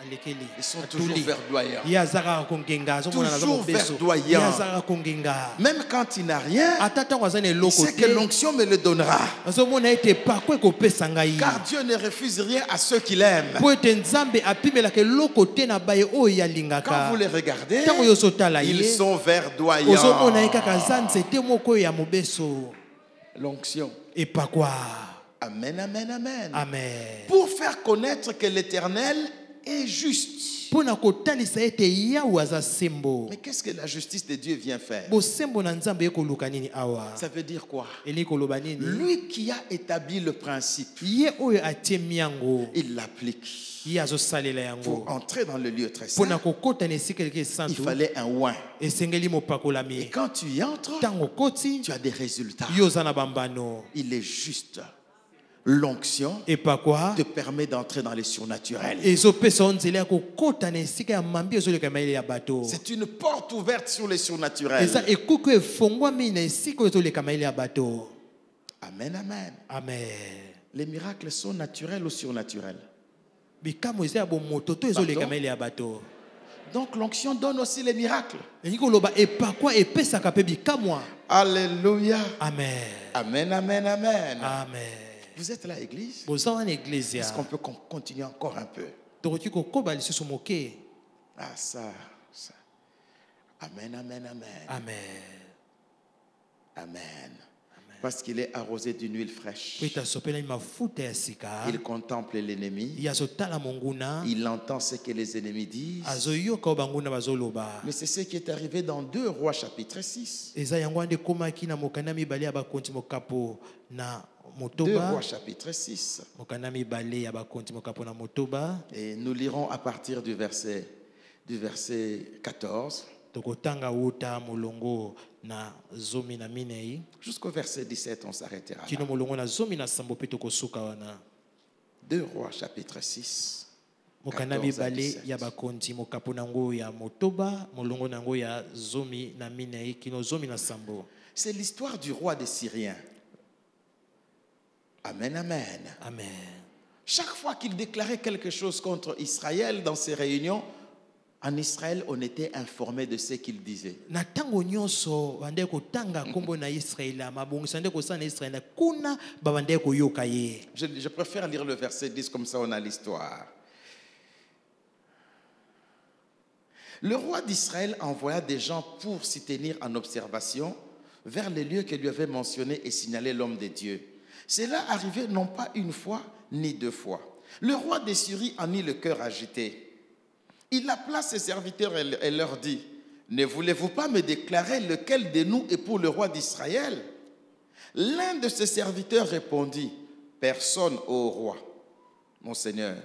[SPEAKER 2] alekeli
[SPEAKER 1] Ils sont toujours verdoyants.
[SPEAKER 2] ye aza kaka kongenga azomona naza
[SPEAKER 1] Toujours
[SPEAKER 2] mobeso
[SPEAKER 1] verdoyant.
[SPEAKER 2] ye aza kaka kongenga
[SPEAKER 1] Même quand il n'a rien,
[SPEAKER 2] ata ntango aza na
[SPEAKER 1] il
[SPEAKER 2] eloko
[SPEAKER 1] sait que
[SPEAKER 2] te
[SPEAKER 1] l'onction me le donnera.
[SPEAKER 2] azomona ete epakwa ekopesa ngai
[SPEAKER 1] Car Dieu ne refuse rien à ceux qu'il aime.
[SPEAKER 2] mpo ete nzambe apimelaka eloko te na baye oyo
[SPEAKER 1] Quand
[SPEAKER 2] yalingaka
[SPEAKER 1] vous les regardez,
[SPEAKER 2] ntango yo ozotala
[SPEAKER 1] ils
[SPEAKER 2] ye
[SPEAKER 1] sont verdoyants.
[SPEAKER 2] ozomona ye kaka aza nzete moko oyo ya mobeso
[SPEAKER 1] L'onction.
[SPEAKER 2] epakwa
[SPEAKER 1] Amen, amen, amen.
[SPEAKER 2] amen
[SPEAKER 1] Pour faire connaître que l'Éternel est juste.
[SPEAKER 2] mpo na kotalisa ete yawe aza sembo
[SPEAKER 1] Mais qu'est-ce que la justice de Dieu vient faire?
[SPEAKER 2] bosembo na nzambe ekoluka nini awa
[SPEAKER 1] Ça veut dire quoi?
[SPEAKER 2] eli koloba nini
[SPEAKER 1] Lui qui a établi le principe,
[SPEAKER 2] ye oyo atie miango
[SPEAKER 1] il l'applique.
[SPEAKER 2] ye azosalela
[SPEAKER 1] Pour
[SPEAKER 2] yango
[SPEAKER 1] entrer dans le lieu très
[SPEAKER 2] mpo
[SPEAKER 1] saint,
[SPEAKER 2] na kokota na esika eleki
[SPEAKER 1] il
[SPEAKER 2] esantu
[SPEAKER 1] fallait un oin.
[SPEAKER 2] esengeli
[SPEAKER 1] Et
[SPEAKER 2] mopakolami
[SPEAKER 1] quand tu y entres,
[SPEAKER 2] ntango okoti
[SPEAKER 1] tu as des résultats.
[SPEAKER 2] yo oza na bambano
[SPEAKER 1] Il est juste. l'onction
[SPEAKER 2] Et pas quoi?
[SPEAKER 1] te permet d'entrer dans les surnaturels.
[SPEAKER 2] ezopesa nzela ya kokota na esika ya mambi ezoleka maele ya bato.
[SPEAKER 1] C'est une porte ouverte sur les surnaturels.
[SPEAKER 2] eza ekuku efongwami na esika oyo ezoleka maele ya bato.
[SPEAKER 1] Amen, amen.
[SPEAKER 2] Amen.
[SPEAKER 1] Les miracles sont naturels ou surnaturels?
[SPEAKER 2] Bikamwa eza ya bomoto to ezoleka
[SPEAKER 1] Pardon?
[SPEAKER 2] maele ya bato.
[SPEAKER 1] Donc l'onction donne aussi les miracles.
[SPEAKER 2] elingi koloba epakwa epesaka mpe bikamwa.
[SPEAKER 1] Alléluia.
[SPEAKER 2] Amen.
[SPEAKER 1] Amen, amen, amen.
[SPEAKER 2] Amen.
[SPEAKER 1] Vous êtes là, église?
[SPEAKER 2] boza wana eglise
[SPEAKER 1] Est-ce qu'on peut continuer encore un peu?
[SPEAKER 2] tokoki kokoba lisusu moke.
[SPEAKER 1] Ah, ça. Amen, amen, amen.
[SPEAKER 2] Amen.
[SPEAKER 1] Amen. Parce qu'il est arrosé d'une huile fraîche.
[SPEAKER 2] po etasopelami mafuta ya sika.
[SPEAKER 1] Il contemple l'ennemi.
[SPEAKER 2] ye azotala monguna.
[SPEAKER 1] Il entend ce que les ennemis disent.
[SPEAKER 2] azoyoka oyo banguna bazoloba.
[SPEAKER 1] Mais c'est ce qui est arrivé dans 2 Rois chapitre 6.
[SPEAKER 2] eza yango wana ekomaki na mokanda mibale ya bakonzi mokapo na
[SPEAKER 1] 2
[SPEAKER 2] motoba.
[SPEAKER 1] Rois chapitre 6.
[SPEAKER 2] mokanda mibale ya bakonzi mokapo na motoba.
[SPEAKER 1] Et nous lirons à partir du verset 14
[SPEAKER 2] tokotanga wuta molongo na zomi na minei
[SPEAKER 1] jusqu'au verset 17. On s'arrêtera là.
[SPEAKER 2] kino molongo na zomi na sambo mpe tokosuka wana.
[SPEAKER 1] 2 Rois chapitre 6.
[SPEAKER 2] mokanda
[SPEAKER 1] 14 à
[SPEAKER 2] mibale
[SPEAKER 1] 17.
[SPEAKER 2] ya bakonzi mokapo nango ya motoba molongo nango ya zomi na minei kino zomi na sambo.
[SPEAKER 1] C'est l'histoire du roi des Syriens. Amen, amen.
[SPEAKER 2] Amen.
[SPEAKER 1] Chaque fois qu'il déclarait quelque chose contre Israël dans ses réunions, en Israël, on était informé de ce qu'il disait.
[SPEAKER 2] na tango nyonso bandeko kotanga kombo na Israela mabongisa ndeko sana Israela kuna babandeko koyoka ye.
[SPEAKER 1] Je préfère lire le verset 10, comme ça on a l'histoire. Le roi d'Israël envoya des gens pour s'y tenir en observation vers les lieux que lui avait mentionnés et signalé l'homme de Dieu. Cela arrivait non pas une fois ni 2 fois. Le roi des Syries en eut le cœur agité. Il appela ses serviteurs et leur dit: ne voulez-vous pas me déclarer lequel de nous est pour le roi d'Israël? L'un de ses serviteurs répondit: personne, ô roi, mon Seigneur.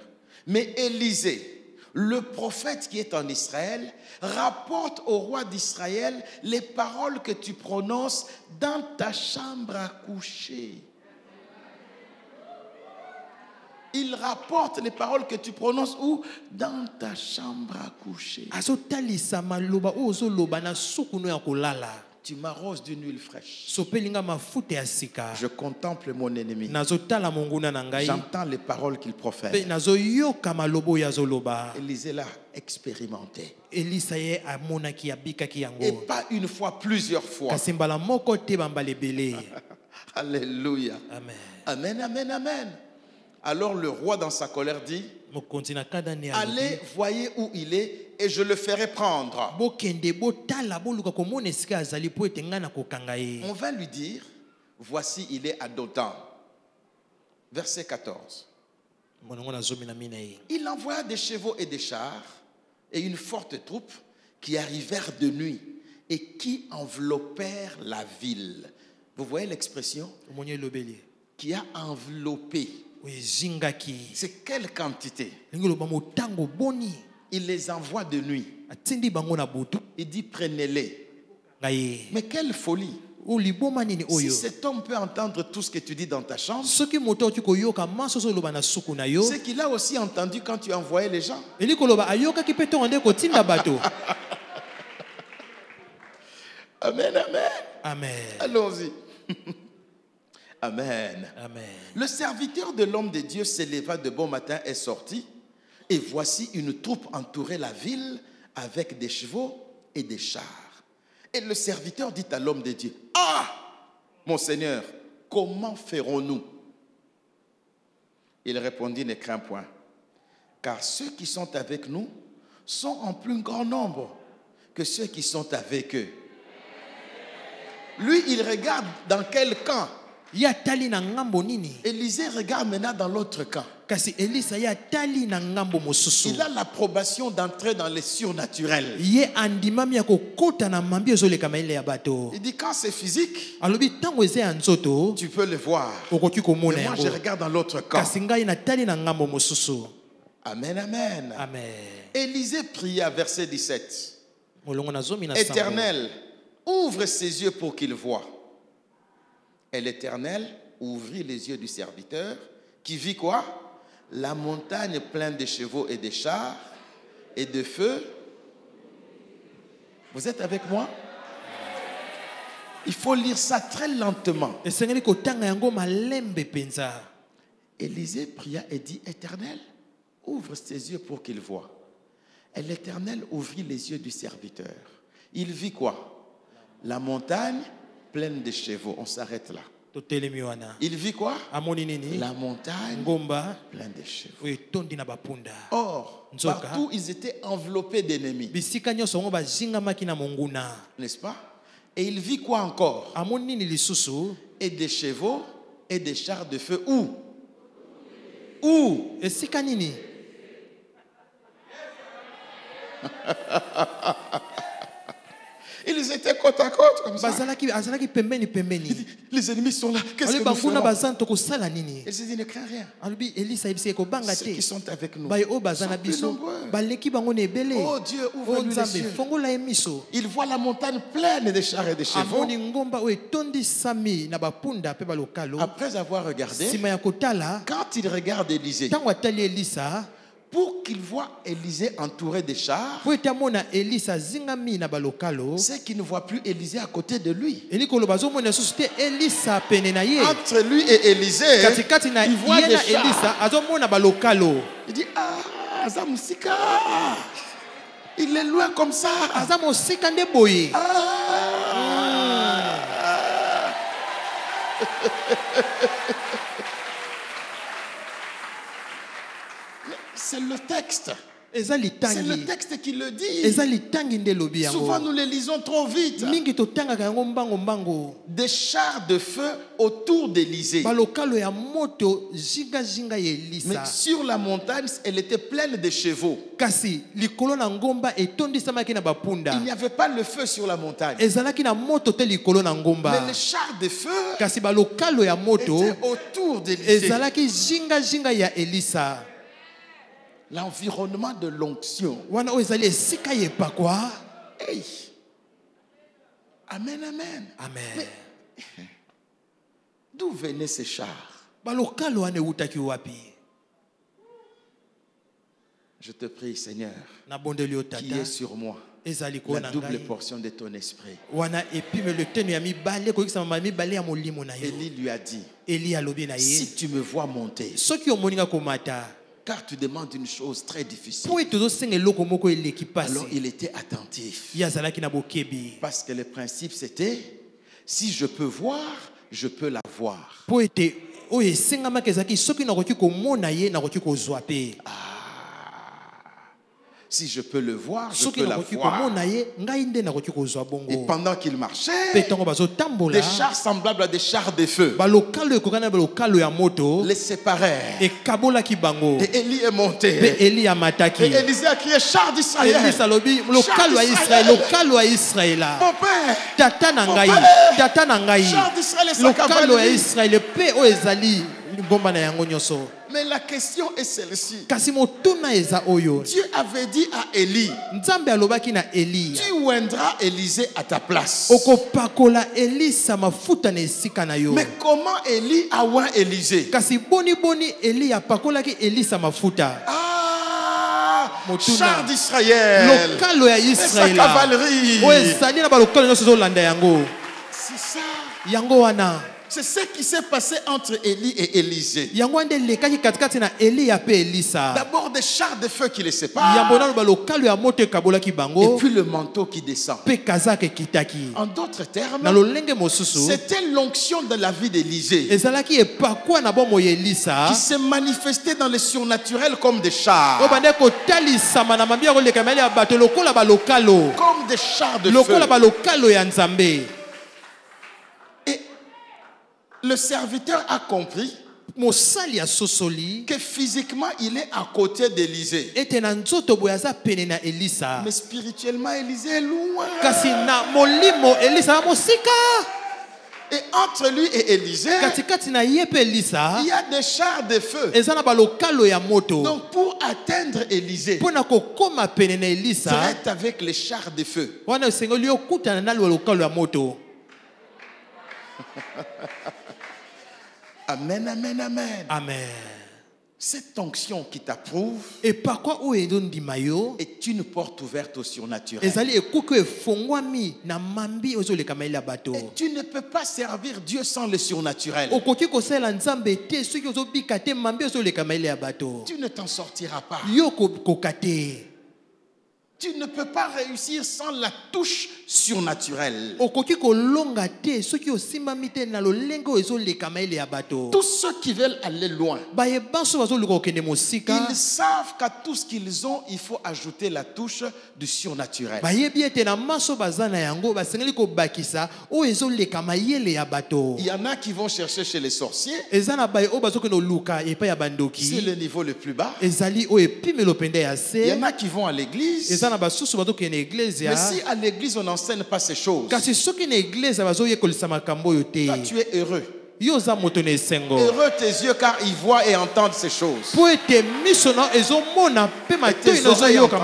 [SPEAKER 1] Mais Élisée, le prophète qui est en Israël, rapporte au roi d'Israël les paroles que tu prononces dans ta chambre à coucher. Il rapporte les paroles que tu prononces où? Dans ta chambre à coucher.
[SPEAKER 2] azotalisa maloba oyo ozoloba na sukuno ya kolala.
[SPEAKER 1] Tu m'arroses d'une huile fraîche.
[SPEAKER 2] sopelinga mafuta ya sika.
[SPEAKER 1] Je contemple mon ennemi.
[SPEAKER 2] nazotala monguna na ngai
[SPEAKER 1] J'entends les paroles qu'il
[SPEAKER 2] mpe
[SPEAKER 1] profère.
[SPEAKER 2] nazoyoka maloba oyo azoloba.
[SPEAKER 1] Élisée l'a expérimenté.
[SPEAKER 2] elisa ye amonaki abikaki
[SPEAKER 1] Et
[SPEAKER 2] yango.
[SPEAKER 1] pas une fois, plusieurs fois.
[SPEAKER 2] kasi mbala moko te bambala ebele.
[SPEAKER 1] Alléluia.
[SPEAKER 2] Amen.
[SPEAKER 1] Amen, amen, amen. Alors le roi dans sa colère dit:
[SPEAKER 2] mokonzi na kada ne
[SPEAKER 1] allez, voyez où il est et je le ferai prendre.
[SPEAKER 2] bokende botala boluka komona esika azali po ete ngai na kokanga ye.
[SPEAKER 1] On va lui dire: voici, il est à Dothan. Verset 14.
[SPEAKER 2] molongo na zomi na minei.
[SPEAKER 1] Il envoya des chevaux et des chars et une forte troupe qui arrivèrent de nuit et qui enveloppèrent la ville. Vous voyez l'expression?
[SPEAKER 2] omoni elobeli
[SPEAKER 1] Qui a enveloppé.
[SPEAKER 2] ezingaki.
[SPEAKER 1] C'est quelle quantité?
[SPEAKER 2] lingi loba motango boni
[SPEAKER 1] Il les envoie de nuit.
[SPEAKER 2] atindi bango na butu
[SPEAKER 1] Il dit: prenez-les.
[SPEAKER 2] ngai.
[SPEAKER 1] Mais quelle folie!
[SPEAKER 2] oliboma nini
[SPEAKER 1] Si
[SPEAKER 2] oyo.
[SPEAKER 1] cet homme peut entendre tout ce que tu dis dans ta chambre,
[SPEAKER 2] soki moto oti koyoka maso ozoloba na suku na yo.
[SPEAKER 1] c'est qu'il a aussi entendu quand tu envoyais les gens.
[SPEAKER 2] eli koloba ayokaki mpe ntongo nde kotinda bato.
[SPEAKER 1] Amen, amen.
[SPEAKER 2] Amen.
[SPEAKER 1] Allons-y. Amen.
[SPEAKER 2] Amen.
[SPEAKER 1] Le serviteur de l'homme de Dieu s'éleva de bon matin et sortit. Et voici une troupe entourait la ville avec des chevaux et des chars. Et le serviteur dit à l'homme de Dieu: ah, mon Seigneur, comment ferons-nous? Il répondit: ne crains point, car ceux qui sont avec nous sont en plus grand nombre que ceux qui sont avec eux. Lui, il regarde dans quel camp.
[SPEAKER 2] ye atali na ngambo nini.
[SPEAKER 1] Élisée regarde maintenant dans l'autre camp.
[SPEAKER 2] kasi elisa ye atali na ngambo mosusu.
[SPEAKER 1] Il a l'approbation d'entrer dans les surnaturels.
[SPEAKER 2] ye andimami ya kokota na mambi ezoleka maele ya bato.
[SPEAKER 1] Il dit: quand c'est physique,
[SPEAKER 2] alobi ntango eza ya nzoto
[SPEAKER 1] tu peux le voir.
[SPEAKER 2] okoki komona
[SPEAKER 1] Mais moi, je
[SPEAKER 2] yango.
[SPEAKER 1] regarde dans l'autre camp.
[SPEAKER 2] kasi ngai natali na ngambo mosusu.
[SPEAKER 1] Amen, amen.
[SPEAKER 2] Amen.
[SPEAKER 1] Élisée pria, verset 17.
[SPEAKER 2] molongo na zomi na sambo.
[SPEAKER 1] Éternel, ouvre ses yeux pour qu'il voie. Et l'Éternel ouvrit les yeux du serviteur, qui vit quoi? La montagne pleine de chevaux et de chars et de feu. Vous êtes avec moi? Il faut lire ça très lentement. Élisée pria et dit, Éternel, ouvre ses yeux pour qu'il voie. Et l'Éternel ouvrit les yeux du serviteur. Il vit quoi? La montagne pleine de chevaux. On s'arrête là. Il vit quoi? La montagne pleine de chevaux. Or, partout ils étaient enveloppés d'ennemis. N'est-ce pas? Et il vit quoi encore? Et des chevaux et des chars de feu. Où? Où? Ils étaient côte à côte comme ça. Les ennemis sont là. Qu'est-ce que nous ferons? Il se dit, ne crains rien. Ceux qui sont avec nous sont plus nombreux. Oh Dieu, ouvre-nous les yeux. Il voit la montagne pleine de chars et de chevaux. Après avoir regardé, quand il regarde Élisée, pour qu'il voit Élisée entouré de chars, c'est qu'il ne voit plus Élisée à côté de lui. Entre lui et Élisée, il voit des chars. Il dit, ah, Zamusika, il est loin comme ça. C'est le texte. C'est le texte qui le dit. Souvent nous les lisons trop vite. Des chars de feu autour d'Élisée. Mais sur la montagne, elle était pleine de chevaux. Il n'y avait pas le feu sur la montagne. Mais les chars de feu étaient autour d'Élisée. L'environnement de l'onction. Hey. Amen, amen.
[SPEAKER 2] Amen.
[SPEAKER 1] D'où venaient ces chars? Je te prie, Seigneur, qui est sur moi la double portion de ton esprit. Élie lui a dit, si tu me vois monter, car tu demandes une chose très difficile. Alors il était attentif. Parce que le principe c'était, si je peux voir, je peux la voir. Si je peux le voir, je peux la voir. Et pendant qu'il marchait, des chars semblables à des chars de feu les séparèrent. Et Élie est monté. Et Élisée a crié, chars d'Israël. Mon père, chars d'Israël et sa cavalerie. Mais la question est celle-ci. Dieu avait dit à Élie, tu oindras Élisée à ta place. Mais comment Élie a oint Élisée? Char d'Israël et sa cavalerie. C'est ça. C'est ce qui s'est passé entre Élie et Élisée. D'abord des chars de feu qui les séparent. Et puis le manteau qui descend. En d'autres termes, c'était l'onction de la vie d'Élisée qui s'est manifestée dans le surnaturel comme des chars. Comme des chars de feu. Le serviteur a compris que physiquement il est à côté d'Élisée. Mais spirituellement Élisée est loin. Et entre lui et Élisée, il y a des chars de feu. Donc pour atteindre Élisée, traite avec les chars de feu. Amen, amen, amen.
[SPEAKER 2] Amen.
[SPEAKER 1] Cette onction qui t'approuve
[SPEAKER 2] Et par quoi où est donc mayo?
[SPEAKER 1] est une porte ouverte au surnaturel.
[SPEAKER 2] Ezali ekuku efongwami na mambi ozole kamaila bato.
[SPEAKER 1] Et tu ne peux pas servir Dieu sans le surnaturel.
[SPEAKER 2] Okoki kosala nzambe te soki ozobika te mambi ozole kamaila bato.
[SPEAKER 1] Tu ne t'en sortiras pas.
[SPEAKER 2] Yo kokate.
[SPEAKER 1] Tu ne peux pas réussir sans la touche surnaturelle.
[SPEAKER 2] Okoki kolonga te soki osimami te na lolengo ezole kamaila bato.
[SPEAKER 1] Tous ceux qui veulent aller loin,
[SPEAKER 2] Baye banso bazoluka okende mosika.
[SPEAKER 1] ils savent qu'à tout ce qu'ils ont, il faut ajouter la touche du surnaturel.
[SPEAKER 2] Bayebi ete na maso bazana yango basengeli kobakisa o ezole kamayele ya bato.
[SPEAKER 1] Il y en a qui vont chercher chez les sorciers.
[SPEAKER 2] Ezana baye o bazokeno luka epa ya
[SPEAKER 1] C'est
[SPEAKER 2] bandoki.
[SPEAKER 1] le niveau le plus bas.
[SPEAKER 2] Ezali o epimelo pende ya
[SPEAKER 1] Il y en
[SPEAKER 2] se.
[SPEAKER 1] a qui vont à l'église.
[SPEAKER 2] Ezana basusu bazokende église
[SPEAKER 1] Mais
[SPEAKER 2] ya.
[SPEAKER 1] si à l'église on n'enseigne pas ces choses,
[SPEAKER 2] Kasi soki na église bazoyekolisa makambo yo te.
[SPEAKER 1] toi tu es heureux.
[SPEAKER 2] Yo za moto na esengo.
[SPEAKER 1] Heureux tes yeux car ils voient et entendent ces choses.
[SPEAKER 2] Po ete miso na ezomona pe matoi no zoyoka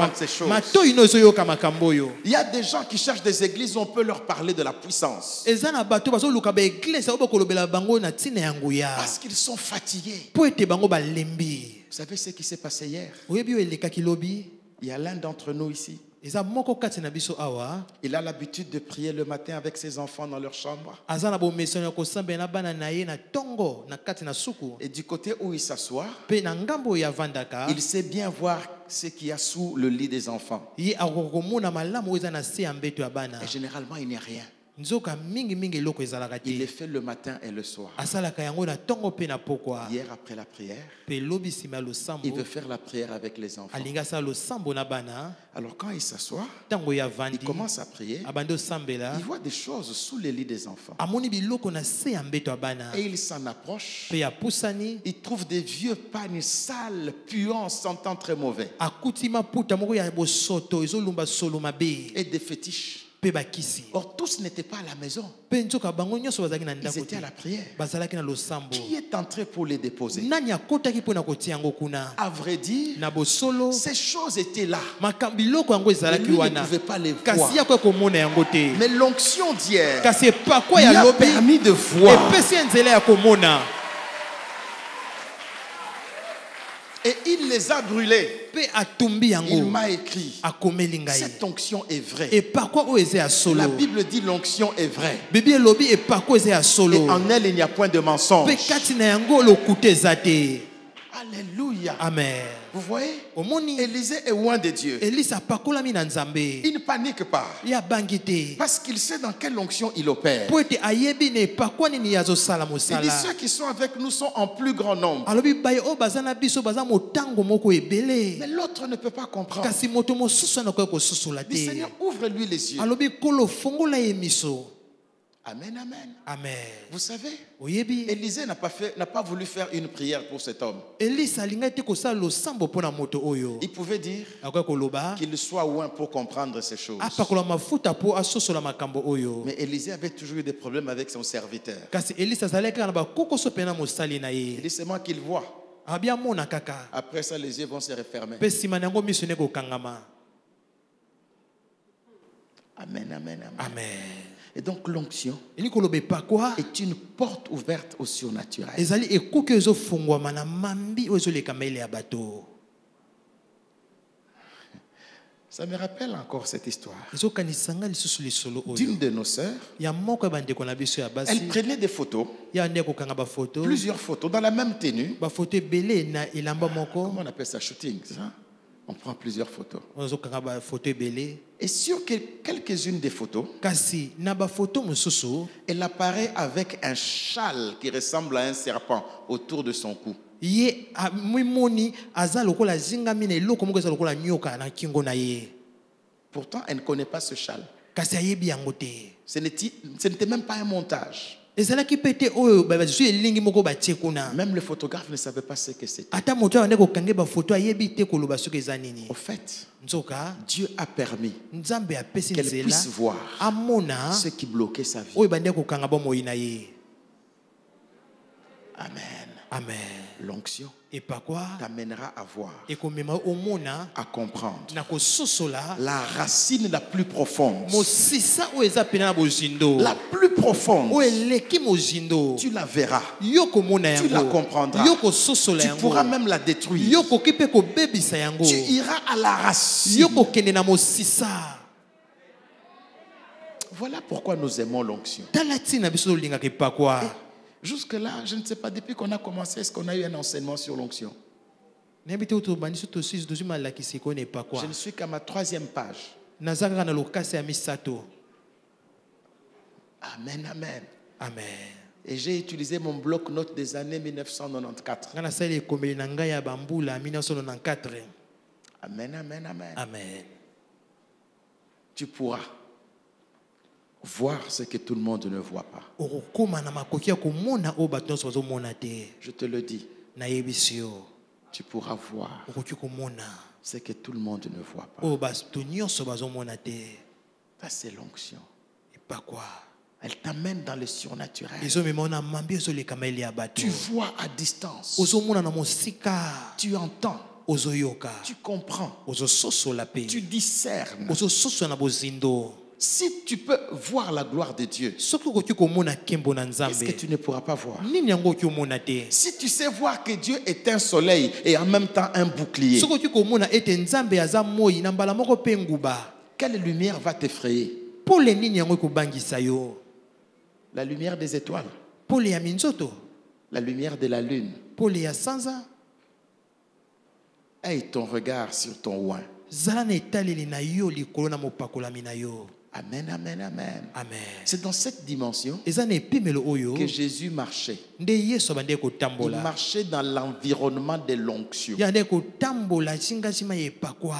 [SPEAKER 2] matoi no zoyoka makambo yo.
[SPEAKER 1] Il y a des gens qui cherchent des églises où on peut leur parler de la puissance.
[SPEAKER 2] Ezana bato bazoluka ba église obo kolobela bango na tina yango ya.
[SPEAKER 1] Parce qu'ils sont fatigués.
[SPEAKER 2] Po ete bango balembi.
[SPEAKER 1] Vous savez ce qui s'est passé hier?
[SPEAKER 2] Oyebi yo eleka kilobi.
[SPEAKER 1] Il y a l'un d'entre nous ici.
[SPEAKER 2] Eza moko kati na biso awa.
[SPEAKER 1] Il a l'habitude de prier le matin avec ses enfants dans leur chambre.
[SPEAKER 2] Azana bo mesona ko sambe na bana na ye na tongo na kati na suku.
[SPEAKER 1] Et du côté où il s'assoit,
[SPEAKER 2] Pe na ngambo ya vandaka.
[SPEAKER 1] il sait bien voir ce qu'il y a sous le lit des enfants.
[SPEAKER 2] Ye akokomona malamu eza na se ya mbeto ya bana.
[SPEAKER 1] Et généralement, il n'y a rien.
[SPEAKER 2] Nzoka mingi mingi eloko ezalaka
[SPEAKER 1] Il les
[SPEAKER 2] te.
[SPEAKER 1] fait le matin et le soir.
[SPEAKER 2] Asalaka yango na tongo pe na pokwa.
[SPEAKER 1] Hier, après la prière,
[SPEAKER 2] Pe lobi sima
[SPEAKER 1] il
[SPEAKER 2] losambo.
[SPEAKER 1] veut faire la prière avec les enfants.
[SPEAKER 2] Alinga sa losambo na bana.
[SPEAKER 1] Alors quand il s'assoit,
[SPEAKER 2] Tango ya
[SPEAKER 1] il
[SPEAKER 2] vandi.
[SPEAKER 1] commence à prier.
[SPEAKER 2] Abando sambela.
[SPEAKER 1] Il voit des choses sous les lits des enfants.
[SPEAKER 2] Amoni biloko na se ya mbeto ya bana.
[SPEAKER 1] Et il s'en approche.
[SPEAKER 2] Pe ya pusani.
[SPEAKER 1] Il trouve des vieux pagnes sales, puants, sentant très mauvais.
[SPEAKER 2] Akuti maputa moko ya bosoto ezolumba solo mabe.
[SPEAKER 1] Et des fétiches.
[SPEAKER 2] Pe bakisi.
[SPEAKER 1] Or, tous n'étaient pas à la maison.
[SPEAKER 2] Pe nzoka bango nyonso bazalaki na
[SPEAKER 1] Ils
[SPEAKER 2] ndako
[SPEAKER 1] étaient
[SPEAKER 2] te.
[SPEAKER 1] à la prière.
[SPEAKER 2] Bazalaki na losambo.
[SPEAKER 1] Qui est entré pour les déposer?
[SPEAKER 2] Nani akotaki mpona kotia yango kuna.
[SPEAKER 1] À vrai dire,
[SPEAKER 2] Na bosolo.
[SPEAKER 1] ces choses étaient là.
[SPEAKER 2] Makambiloko yango
[SPEAKER 1] Mais
[SPEAKER 2] ezalaki
[SPEAKER 1] lui ne
[SPEAKER 2] wana.
[SPEAKER 1] pouvait pas les voir.
[SPEAKER 2] Kasi yako komona yango te.
[SPEAKER 1] Mais l'onction d'hier
[SPEAKER 2] Kasi epakwa
[SPEAKER 1] lui
[SPEAKER 2] ya
[SPEAKER 1] a
[SPEAKER 2] lobi
[SPEAKER 1] permis de voir.
[SPEAKER 2] epesi ye nzela ya komona.
[SPEAKER 1] Et il les a brûlés.
[SPEAKER 2] Pe atumbi
[SPEAKER 1] Il
[SPEAKER 2] yango.
[SPEAKER 1] m'a écrit.
[SPEAKER 2] Akomeli ngai.
[SPEAKER 1] Cette onction est vraie.
[SPEAKER 2] Epakwa oyo eza ya solo.
[SPEAKER 1] La Bible dit l'onction est vraie.
[SPEAKER 2] Bibi elobi epakwa eza ya
[SPEAKER 1] Et
[SPEAKER 2] solo.
[SPEAKER 1] en elle, il n'y a point de mensonge.
[SPEAKER 2] Pe kati na yango lokuta eza te.
[SPEAKER 1] Alléluia.
[SPEAKER 2] Amen.
[SPEAKER 1] Vous voyez?
[SPEAKER 2] Omoni
[SPEAKER 1] Élisée est loin de Dieu.
[SPEAKER 2] Elisa apakolami na nzambe.
[SPEAKER 1] Il ne panique pas.
[SPEAKER 2] Ya bangi te.
[SPEAKER 1] Parce qu'il sait dans quelle onction il opère.
[SPEAKER 2] Po ete ayebi na epakwa nini azosala
[SPEAKER 1] Il dit
[SPEAKER 2] mosala.
[SPEAKER 1] ceux qui sont avec nous sont en plus grand nombre.
[SPEAKER 2] Alobi baye oyo baza na biso baza motango moko ebele.
[SPEAKER 1] Mais l'autre ne peut pas comprendre.
[SPEAKER 2] Kasi moto mosusu anakoki kosusola
[SPEAKER 1] Il dit
[SPEAKER 2] te.
[SPEAKER 1] Seigneur, ouvre-lui les yeux.
[SPEAKER 2] Alobi kolo fongola ye miso.
[SPEAKER 1] Amen, amen.
[SPEAKER 2] Amen.
[SPEAKER 1] Vous savez,
[SPEAKER 2] Oyebi
[SPEAKER 1] Élisée n'a pas voulu faire une prière pour cet homme.
[SPEAKER 2] Elisa alingai te kosala losambo mpona moto oyo.
[SPEAKER 1] Il pouvait dire
[SPEAKER 2] Akoki koloba
[SPEAKER 1] qu'il soit loin pour comprendre ces choses.
[SPEAKER 2] apakola mafuta po asosola makambo oyo.
[SPEAKER 1] Mais Élisée avait toujours eu des problèmes avec son serviteur.
[SPEAKER 2] Kasi Elisa azalaki kaka na bakokoso mpe na mosali na
[SPEAKER 1] Il
[SPEAKER 2] ye.
[SPEAKER 1] dit c'est moi qu'il voit.
[SPEAKER 2] Abi amona kaka.
[SPEAKER 1] Après ça, les yeux vont se refermer.
[SPEAKER 2] Mpe nsima na yango miso ne kokangama.
[SPEAKER 1] Amen, amen, amen.
[SPEAKER 2] Amen.
[SPEAKER 1] Et donc l'onction
[SPEAKER 2] Eli koloba epakwa
[SPEAKER 1] est une porte ouverte au surnaturel.
[SPEAKER 2] ezali ekuke ezofungwama na mambi oyo ezoleka maele ya bato.
[SPEAKER 1] Ça me rappelle encore cette histoire
[SPEAKER 2] Ezokanisa nga lisusu lisolo oyo.
[SPEAKER 1] d'une de nos sœurs.
[SPEAKER 2] Ya moko ya bandeko na biso ya basi.
[SPEAKER 1] Elle prenait des photos,
[SPEAKER 2] Ya nde kokanga bafoto.
[SPEAKER 1] plusieurs photos, dans la même tenue.
[SPEAKER 2] Bafoto ebele na elamba moko.
[SPEAKER 1] Comment on appelle ça? Shooting, c'est ça? On prend plusieurs photos.
[SPEAKER 2] Ozokanga bafoto ebele.
[SPEAKER 1] Et sur quelques-unes des photos,
[SPEAKER 2] Kasi na bafoto mosusu
[SPEAKER 1] elle apparaît avec un châle qui ressemble à un serpent autour de son cou.
[SPEAKER 2] ye mwimoni aza lokola zingami na eloko moko eza lokola nyoka na kingo na ye.
[SPEAKER 1] Pourtant, elle ne connaît pas ce châle.
[SPEAKER 2] Kasi ayebi yango te.
[SPEAKER 1] Ce n'était même pas un montage.
[SPEAKER 2] Ezalaki pete oyo bazisu elingi moko batie kuna.
[SPEAKER 1] Même le photographe ne savait pas ce que c'était.
[SPEAKER 2] Ata moto ane kokange bafoto ayebi te koloba soki eza nini.
[SPEAKER 1] Au fait,
[SPEAKER 2] Nzoka
[SPEAKER 1] Dieu a permis
[SPEAKER 2] nzambe apesi
[SPEAKER 1] qu'elle
[SPEAKER 2] nzela
[SPEAKER 1] puisse voir
[SPEAKER 2] amona
[SPEAKER 1] ce qui bloquait sa vie.
[SPEAKER 2] oyo bande kokanga bomoi na ye.
[SPEAKER 1] Amen.
[SPEAKER 2] Amen.
[SPEAKER 1] L'onction
[SPEAKER 2] Epakwa
[SPEAKER 1] t'amènera à voir,
[SPEAKER 2] ekomema omona
[SPEAKER 1] à comprendre
[SPEAKER 2] na kososola
[SPEAKER 1] la racine la plus profonde.
[SPEAKER 2] mosisa oyo eza pena na bozindo
[SPEAKER 1] La plus profonde.
[SPEAKER 2] oyo eleki mozindo
[SPEAKER 1] Tu la verras.
[SPEAKER 2] yo komona
[SPEAKER 1] Tu la
[SPEAKER 2] yango
[SPEAKER 1] comprendras.
[SPEAKER 2] yo kososola
[SPEAKER 1] Tu
[SPEAKER 2] yango
[SPEAKER 1] pourras même la détruire.
[SPEAKER 2] yo koki mpe kobebisa yango
[SPEAKER 1] Tu iras à la racine.
[SPEAKER 2] yo kokende na mosisa.
[SPEAKER 1] Voilà pourquoi nous aimons l'onction.
[SPEAKER 2] Tala ntina biso tolingaka epakwa.
[SPEAKER 1] Jusque-là, je ne sais pas, depuis qu'on a commencé, est-ce qu'on a eu un enseignement sur l'onction?
[SPEAKER 2] nayebi te tobandi so tozwi malakisi ekoni epakwa.
[SPEAKER 1] Je ne suis qu'à ma 3e page.
[SPEAKER 2] naza kaka na lokasi ya misato.
[SPEAKER 1] Amen, amen.
[SPEAKER 2] Amen.
[SPEAKER 1] Et j'ai utilisé mon bloc-notes des années 1994.
[SPEAKER 2] nga nasali ekomeli na ngai ya bambula ya 1994.
[SPEAKER 1] Amen, amen, amen.
[SPEAKER 2] Amen.
[SPEAKER 1] Tu pourras voir ce que tout le monde ne voit pas.
[SPEAKER 2] okokoma na makoki ya komona oyo bato nyonso bazomona te.
[SPEAKER 1] Je te le dis.
[SPEAKER 2] nayebisi yo
[SPEAKER 1] Tu pourras voir
[SPEAKER 2] okoki komona
[SPEAKER 1] ce que tout le monde ne voit pas.
[SPEAKER 2] oyo bato nyonso bazomona te.
[SPEAKER 1] Ça, c'est l'onction.
[SPEAKER 2] epakwa
[SPEAKER 1] Elle t'amène dans le surnaturel.
[SPEAKER 2] ezomema na mambi ezolekama eli ya bato.
[SPEAKER 1] Tu vois à distance.
[SPEAKER 2] ozomona na mosika.
[SPEAKER 1] Tu entends.
[SPEAKER 2] ozoyoka.
[SPEAKER 1] Tu comprends.
[SPEAKER 2] ozososola pe.
[SPEAKER 1] Tu discernes.
[SPEAKER 2] ozososola na bozindo.
[SPEAKER 1] Si tu peux voir la gloire de Dieu,
[SPEAKER 2] soki okoki komona nkembo na
[SPEAKER 1] qu'est-ce que
[SPEAKER 2] nzambe
[SPEAKER 1] tu ne pourras pas voir?
[SPEAKER 2] nini yango okoki omona te.
[SPEAKER 1] Si tu sais voir que Dieu est un soleil et en même temps un bouclier,
[SPEAKER 2] soki okoki komona ete nzambe aza moi na mbala moko mpe nguba,
[SPEAKER 1] quelle lumière va t'effrayer?
[SPEAKER 2] pole nini yango ekobangisa yo?
[SPEAKER 1] La lumière des étoiles,
[SPEAKER 2] pole ya minzoto,
[SPEAKER 1] la lumière de la lune.
[SPEAKER 2] pole ya sanza.
[SPEAKER 1] Aie ton regard sur ton oin.
[SPEAKER 2] zala na etaleli na yo likolo na mopakolami na yo.
[SPEAKER 1] Amen, amen, amen.
[SPEAKER 2] Amen.
[SPEAKER 1] C'est dans cette dimension
[SPEAKER 2] eza na epimelo oyo
[SPEAKER 1] que Jésus marchait.
[SPEAKER 2] nde yesu abandi
[SPEAKER 1] Il
[SPEAKER 2] kotambola.
[SPEAKER 1] marchait dans l'environnement de l'onction.
[SPEAKER 2] ya nde kotambola nsima ya epakwa.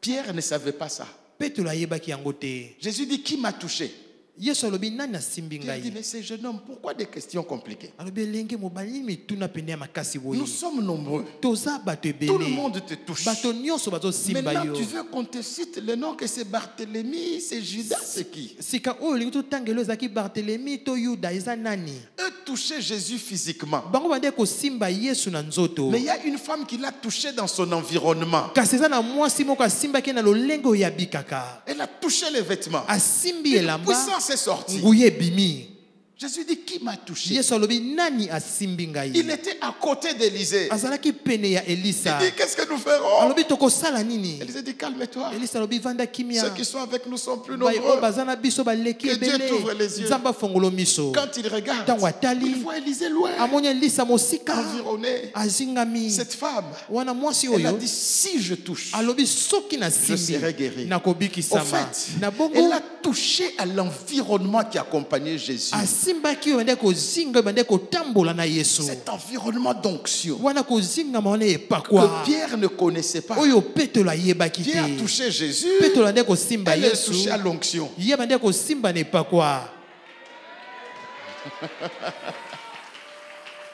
[SPEAKER 1] Pierre ne savait pas ça.
[SPEAKER 2] petelo ayebaki yango te.
[SPEAKER 1] Jésus dit, qui m'a touché?
[SPEAKER 2] yesu alobi nani asimbi
[SPEAKER 1] Pierre dit,
[SPEAKER 2] ngai?
[SPEAKER 1] mais ce jeune homme, pourquoi des questions compliquées?
[SPEAKER 2] alobi elenge mobali nini mituna pene ya makasi boye?
[SPEAKER 1] Nous sommes nombreux.
[SPEAKER 2] toza bato
[SPEAKER 1] Tout le
[SPEAKER 2] ebele,
[SPEAKER 1] monde te touche.
[SPEAKER 2] bato nyonso bazosimba
[SPEAKER 1] Maintenant,
[SPEAKER 2] yo.
[SPEAKER 1] tu veux qu'on te cite le nom que c'est Barthélemy, c'est Judas, c'est qui?
[SPEAKER 2] sika oyo olingi totangela ezalaki bartelemi to yuda eza nani?
[SPEAKER 1] Eux touchaient Jésus physiquement.
[SPEAKER 2] bango bande kosimba yesu na nzoto.
[SPEAKER 1] Mais il y a une femme qui l'a touché dans son environnement.
[SPEAKER 2] kasi eza na mwasi moko asimbaki na lolenge oyo abikaka.
[SPEAKER 1] Elle a touché les vêtements.
[SPEAKER 2] asimbi
[SPEAKER 1] Et la
[SPEAKER 2] elamba
[SPEAKER 1] puissance est sortie.
[SPEAKER 2] nguye ebimi.
[SPEAKER 1] Jésus dit, qui m'a touché?
[SPEAKER 2] yesu alobi nani asimbi ngai?
[SPEAKER 1] Il était à côté d'Élisée.
[SPEAKER 2] azalaki pene ya
[SPEAKER 1] Il
[SPEAKER 2] elisa.
[SPEAKER 1] dit, qu'est-ce que nous ferons?
[SPEAKER 2] alobi tokosala nini?
[SPEAKER 1] Élisée dit, calme-toi.
[SPEAKER 2] elisa alobi vanda kimia.
[SPEAKER 1] Ceux qui sont avec nous sont plus
[SPEAKER 2] bai oyo
[SPEAKER 1] nombreux.
[SPEAKER 2] baza na biso baleki
[SPEAKER 1] Que Dieu
[SPEAKER 2] ebele.
[SPEAKER 1] t'ouvre les yeux.
[SPEAKER 2] nzambe afongolo miso.
[SPEAKER 1] Quand il regarde,
[SPEAKER 2] ntango atali
[SPEAKER 1] il voit Élisée loin,
[SPEAKER 2] amoni elisa mosika
[SPEAKER 1] environné.
[SPEAKER 2] azingami.
[SPEAKER 1] Cette femme,
[SPEAKER 2] wana mwasi
[SPEAKER 1] elle a
[SPEAKER 2] oyo
[SPEAKER 1] dit, si je touche,
[SPEAKER 2] alobi soki
[SPEAKER 1] je serai guéri.
[SPEAKER 2] nasimbi
[SPEAKER 1] Au
[SPEAKER 2] nakobikisama.
[SPEAKER 1] fait,
[SPEAKER 2] na
[SPEAKER 1] elle
[SPEAKER 2] bongo
[SPEAKER 1] a touché à l'environnement qui accompagnait Jésus.
[SPEAKER 2] asimbaki oyo bande kozinga bande kotambola na yesu.
[SPEAKER 1] Cet environnement d'onction
[SPEAKER 2] wana kozingama wana
[SPEAKER 1] que
[SPEAKER 2] epakwa
[SPEAKER 1] Pierre ne connaissait pas.
[SPEAKER 2] oyo petelo ayebaki
[SPEAKER 1] Pierre a
[SPEAKER 2] te.
[SPEAKER 1] touché Jésus,
[SPEAKER 2] petelo ande kosimba
[SPEAKER 1] elle est
[SPEAKER 2] yesu
[SPEAKER 1] touchée à l'onction.
[SPEAKER 2] ye bande kosimba na epakwa.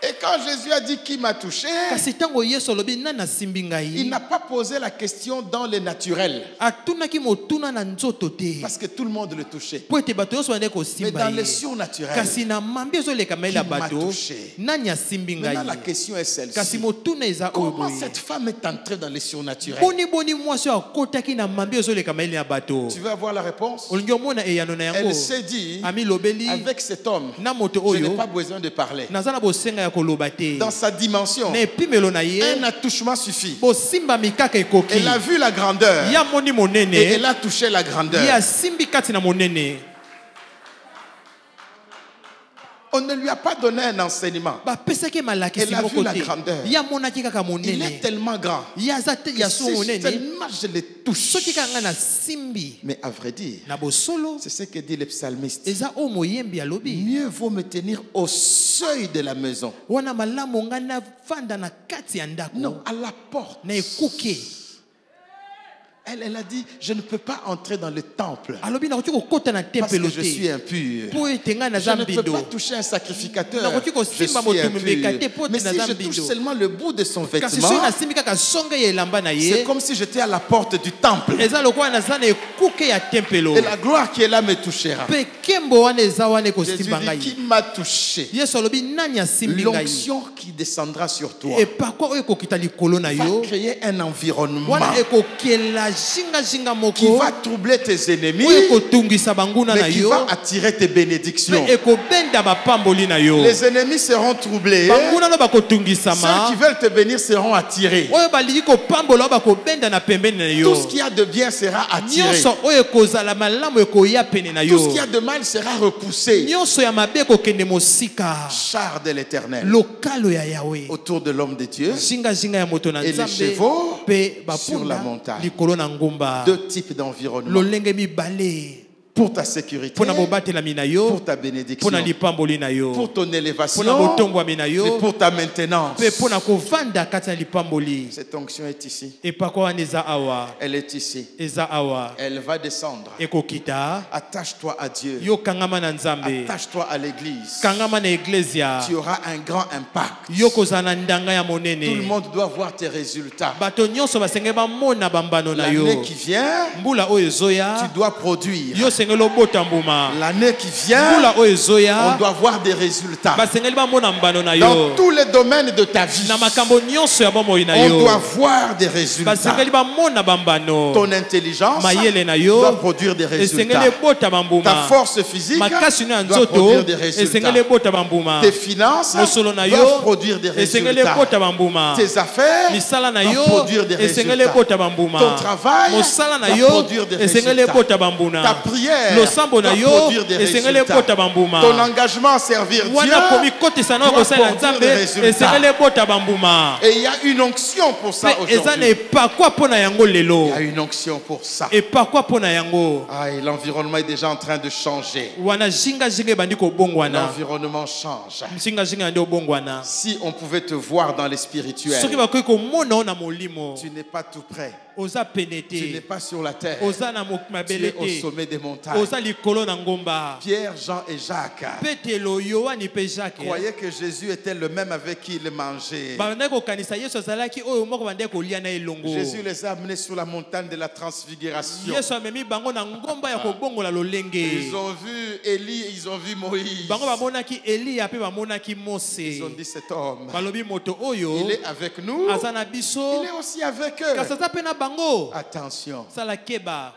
[SPEAKER 1] Et quand Jésus a dit qui m'a touché,
[SPEAKER 2] kasi ntango yesu alobi nani asimbi
[SPEAKER 1] il
[SPEAKER 2] ngai?
[SPEAKER 1] n'a pas posé la question dans le naturel,
[SPEAKER 2] atunaki motuna na nzoto te
[SPEAKER 1] parce que tout le monde le touchait.
[SPEAKER 2] po ete bato nyonso bande
[SPEAKER 1] Mais
[SPEAKER 2] kosimba
[SPEAKER 1] dans le
[SPEAKER 2] ye.
[SPEAKER 1] surnaturel,
[SPEAKER 2] kasi na mambi ezoleka maele ya
[SPEAKER 1] Qui m'a
[SPEAKER 2] bato
[SPEAKER 1] touché?
[SPEAKER 2] nani asimbi
[SPEAKER 1] maintenant la
[SPEAKER 2] ngai?
[SPEAKER 1] question est
[SPEAKER 2] kasi
[SPEAKER 1] celle-ci.
[SPEAKER 2] motuna eza oyo
[SPEAKER 1] Comment
[SPEAKER 2] boye.
[SPEAKER 1] cette femme est entrée dans le surnaturel?
[SPEAKER 2] boni mwasi oyo akotaki na mambi ezoleka maele ya bato?
[SPEAKER 1] Tu veux avoir la réponse?
[SPEAKER 2] olingi omona eyano na yango?
[SPEAKER 1] Elle s'est dit,
[SPEAKER 2] amilobeli
[SPEAKER 1] avec cet homme,
[SPEAKER 2] na moto
[SPEAKER 1] je n'ai
[SPEAKER 2] oyo
[SPEAKER 1] pas besoin de parler.
[SPEAKER 2] naza na bosenga ya koloba te.
[SPEAKER 1] Dans sa dimension,
[SPEAKER 2] na epimelo na ye
[SPEAKER 1] un attouchement suffit.
[SPEAKER 2] bosimbami kaka ekoki.
[SPEAKER 1] Elle a vu la grandeur
[SPEAKER 2] ye amoni
[SPEAKER 1] et
[SPEAKER 2] monene
[SPEAKER 1] elle a touché la grandeur.
[SPEAKER 2] ye asimbi kati na monene.
[SPEAKER 1] On ne lui a pas donné un enseignement.
[SPEAKER 2] bapesaki malakisi
[SPEAKER 1] Elle a vu
[SPEAKER 2] moko
[SPEAKER 1] la
[SPEAKER 2] te.
[SPEAKER 1] grandeur.
[SPEAKER 2] ye amonaki kaka
[SPEAKER 1] Il est
[SPEAKER 2] monene.
[SPEAKER 1] tellement grand.
[SPEAKER 2] ye aza te ya so
[SPEAKER 1] Si
[SPEAKER 2] monene
[SPEAKER 1] seulement je le touche.
[SPEAKER 2] soki kaka ngai nasimbi
[SPEAKER 1] Mais à vrai dire,
[SPEAKER 2] na bosolo
[SPEAKER 1] c'est ce que dit le psalmiste.
[SPEAKER 2] eza oyo moyembi alobi.
[SPEAKER 1] Mieux vaut me tenir au seuil de la maison.
[SPEAKER 2] wana malamu ngai navanda na kati ya ndako
[SPEAKER 1] Non, à la porte.
[SPEAKER 2] na ekuke.
[SPEAKER 1] Elle a dit, je ne peux pas entrer dans le temple
[SPEAKER 2] alobi nakoki kokota na
[SPEAKER 1] parce
[SPEAKER 2] tempelo
[SPEAKER 1] que je suis
[SPEAKER 2] te
[SPEAKER 1] impur.
[SPEAKER 2] po ete ngai
[SPEAKER 1] Je
[SPEAKER 2] naza
[SPEAKER 1] ne peux
[SPEAKER 2] mbindo
[SPEAKER 1] pas toucher un sacrificateur.
[SPEAKER 2] nakoki
[SPEAKER 1] Je
[SPEAKER 2] kosimba
[SPEAKER 1] suis
[SPEAKER 2] moto
[SPEAKER 1] impur.
[SPEAKER 2] mobeka te po
[SPEAKER 1] Mais
[SPEAKER 2] ete
[SPEAKER 1] si
[SPEAKER 2] naza
[SPEAKER 1] je touche
[SPEAKER 2] mbindo
[SPEAKER 1] seulement le bout de son
[SPEAKER 2] kasi
[SPEAKER 1] vêtement,
[SPEAKER 2] soki nasimbi kaka songe ya elamba na
[SPEAKER 1] c'est
[SPEAKER 2] ye
[SPEAKER 1] comme si j'étais à la porte du temple.
[SPEAKER 2] eza lokola naza na ekuke ya tempelo
[SPEAKER 1] Et la gloire qui est là me touchera.
[SPEAKER 2] mpe nkembo wana eza wana
[SPEAKER 1] Jésus
[SPEAKER 2] ekosimba
[SPEAKER 1] dit,
[SPEAKER 2] ngai
[SPEAKER 1] qui m'a touché?
[SPEAKER 2] yesu alobi nani asimbi ngai
[SPEAKER 1] L'onction qui descendra sur toi
[SPEAKER 2] epakwa oyo ekokita likolo na
[SPEAKER 1] va
[SPEAKER 2] yo
[SPEAKER 1] créer un environnement
[SPEAKER 2] wana ekokela zingazinga
[SPEAKER 1] qui
[SPEAKER 2] moko
[SPEAKER 1] va troubler tes ennemis,
[SPEAKER 2] oyo ekotungisa banguna na
[SPEAKER 1] mais qui
[SPEAKER 2] yo
[SPEAKER 1] va attirer tes bénédictions.
[SPEAKER 2] mpe ekobenda bapamboli na yo
[SPEAKER 1] Les ennemis seront troublés.
[SPEAKER 2] banguna no
[SPEAKER 1] Ceux
[SPEAKER 2] bakotungisama
[SPEAKER 1] qui veulent te bénir seront attirés.
[SPEAKER 2] oyo balingi kopambola oyo bakobenda na pembeni na
[SPEAKER 1] Tout ce
[SPEAKER 2] yo
[SPEAKER 1] qu'il y a de bien sera attiré.
[SPEAKER 2] nyonso oyo ekozala malamu ekoya pene na
[SPEAKER 1] Tout ce
[SPEAKER 2] yo
[SPEAKER 1] qu'il y a de mal sera repoussé.
[SPEAKER 2] nyonso ya mabe ekokende mosika
[SPEAKER 1] Char de l'Éternel
[SPEAKER 2] lokalo ya yawe
[SPEAKER 1] autour de l'homme de Dieu.
[SPEAKER 2] zingazinga ya moto na
[SPEAKER 1] Et les
[SPEAKER 2] nzambe
[SPEAKER 1] chevaux
[SPEAKER 2] mpe
[SPEAKER 1] sur la
[SPEAKER 2] bapunda
[SPEAKER 1] montagne.
[SPEAKER 2] likolo na ngomba
[SPEAKER 1] Deux types d'environnement.
[SPEAKER 2] lolenge mibale
[SPEAKER 1] Pour ta sécurité,
[SPEAKER 2] mpo na bobatelami na yo
[SPEAKER 1] pour ta
[SPEAKER 2] mpo
[SPEAKER 1] bénédiction,
[SPEAKER 2] na lipamboli na yo
[SPEAKER 1] pour ton
[SPEAKER 2] mpo na
[SPEAKER 1] élévation
[SPEAKER 2] botombwami na
[SPEAKER 1] et
[SPEAKER 2] yo
[SPEAKER 1] pour ta maintenance.
[SPEAKER 2] mpe mpo na kovanda kati ya lipamboli
[SPEAKER 1] Cette onction est ici.
[SPEAKER 2] epakwa wana eza awa
[SPEAKER 1] Elle est ici.
[SPEAKER 2] eza awa
[SPEAKER 1] Elle va descendre.
[SPEAKER 2] ekokita
[SPEAKER 1] Attache-toi à Dieu.
[SPEAKER 2] yo kangama na nzambe
[SPEAKER 1] Attache-toi à l'église.
[SPEAKER 2] kangama na eglesia
[SPEAKER 1] Tu auras un grand impact.
[SPEAKER 2] yo kozala na ndanga ya
[SPEAKER 1] Tout le
[SPEAKER 2] monene
[SPEAKER 1] monde doit voir tes résultats.
[SPEAKER 2] bato nyonso basengeli bamona bambano na yo
[SPEAKER 1] L'année qui vient,
[SPEAKER 2] mbula oyo
[SPEAKER 1] tu
[SPEAKER 2] ezoya
[SPEAKER 1] dois produire.
[SPEAKER 2] yo osengeli obota mbuma
[SPEAKER 1] L'année qui vient,
[SPEAKER 2] mbula oyo
[SPEAKER 1] on
[SPEAKER 2] ezoya
[SPEAKER 1] doit voir des résultats.
[SPEAKER 2] basengeli bamona mbano na
[SPEAKER 1] Dans
[SPEAKER 2] yo
[SPEAKER 1] tous les domaines de ta vie,
[SPEAKER 2] na makambo nyonso ya bomoi na
[SPEAKER 1] on
[SPEAKER 2] yo
[SPEAKER 1] doit voir des résultats.
[SPEAKER 2] basengeli bamona bambano
[SPEAKER 1] Ton intelligence
[SPEAKER 2] mayele na
[SPEAKER 1] doit
[SPEAKER 2] yo
[SPEAKER 1] produire des
[SPEAKER 2] esengeli
[SPEAKER 1] résultats.
[SPEAKER 2] ebota
[SPEAKER 1] Ta
[SPEAKER 2] bambuma
[SPEAKER 1] force physique
[SPEAKER 2] makasi no ya
[SPEAKER 1] doit produire des
[SPEAKER 2] nzoto
[SPEAKER 1] résultats.
[SPEAKER 2] esengeli ebota bambuma
[SPEAKER 1] Tes finances
[SPEAKER 2] mosolo na
[SPEAKER 1] doivent
[SPEAKER 2] yo
[SPEAKER 1] produire des
[SPEAKER 2] esengeli
[SPEAKER 1] résultats.
[SPEAKER 2] ebota bambuma
[SPEAKER 1] Tes affaires
[SPEAKER 2] misala na
[SPEAKER 1] doivent
[SPEAKER 2] yo
[SPEAKER 1] produire des
[SPEAKER 2] esengeli
[SPEAKER 1] résultats.
[SPEAKER 2] ebota bambuma
[SPEAKER 1] Ton travail
[SPEAKER 2] mosala na
[SPEAKER 1] doit
[SPEAKER 2] yo
[SPEAKER 1] produire des
[SPEAKER 2] esengeli
[SPEAKER 1] résultats.
[SPEAKER 2] ebota bambuna
[SPEAKER 1] Ta prière
[SPEAKER 2] losambo na
[SPEAKER 1] doit
[SPEAKER 2] yo
[SPEAKER 1] produire des
[SPEAKER 2] esengeli
[SPEAKER 1] résultats.
[SPEAKER 2] ebota bambuma
[SPEAKER 1] Ton engagement à servir Dieu
[SPEAKER 2] wana komikotisa na
[SPEAKER 1] doit
[SPEAKER 2] kosala
[SPEAKER 1] produire
[SPEAKER 2] nzambe
[SPEAKER 1] des résultats.
[SPEAKER 2] esengeli ebota bambuma
[SPEAKER 1] Et il y a une onction pour ça
[SPEAKER 2] mpe eza na
[SPEAKER 1] aujourd'hui.
[SPEAKER 2] epakwa mpo na yango lelo
[SPEAKER 1] Il y a une onction pour ça.
[SPEAKER 2] epakwa mpo na yango
[SPEAKER 1] Ah, et l'environnement est déjà en train de changer.
[SPEAKER 2] wana zingazinga ebandi kobongwana
[SPEAKER 1] L'environnement change.
[SPEAKER 2] zingazinga yandi obongwana
[SPEAKER 1] Si on pouvait te voir dans les spirituels,
[SPEAKER 2] soki bakoki komona o na molimo
[SPEAKER 1] tu n'es pas tout près.
[SPEAKER 2] oza pene
[SPEAKER 1] Tu n'es
[SPEAKER 2] te
[SPEAKER 1] pas sur la terre.
[SPEAKER 2] oza na
[SPEAKER 1] Tu
[SPEAKER 2] mabele
[SPEAKER 1] es au
[SPEAKER 2] te
[SPEAKER 1] sommet des montagnes.
[SPEAKER 2] oza likolo na ngomba
[SPEAKER 1] Pierre, Jean et Jacques
[SPEAKER 2] petelo yohani mpe jacques
[SPEAKER 1] croyaient que Jésus était le même avec qui il mangeait.
[SPEAKER 2] bandaki kokanisa yesu azalaki oyo moko bandaki kolia na elongo
[SPEAKER 1] Jésus les a amenés sur la montagne de la transfiguration.
[SPEAKER 2] yesu amemi bango na ngomba ya kobongola lolenge
[SPEAKER 1] Ils ont vu Élie, ils ont vu Moïse.
[SPEAKER 2] bango bamonaki eliya mpe bamonaki mose
[SPEAKER 1] Ils ont dit cet homme,
[SPEAKER 2] balobi moto oyo
[SPEAKER 1] il est avec nous,
[SPEAKER 2] aza na biso
[SPEAKER 1] il est aussi avec eux.
[SPEAKER 2] kasi aza mpe na bango
[SPEAKER 1] Attention,
[SPEAKER 2] sala keba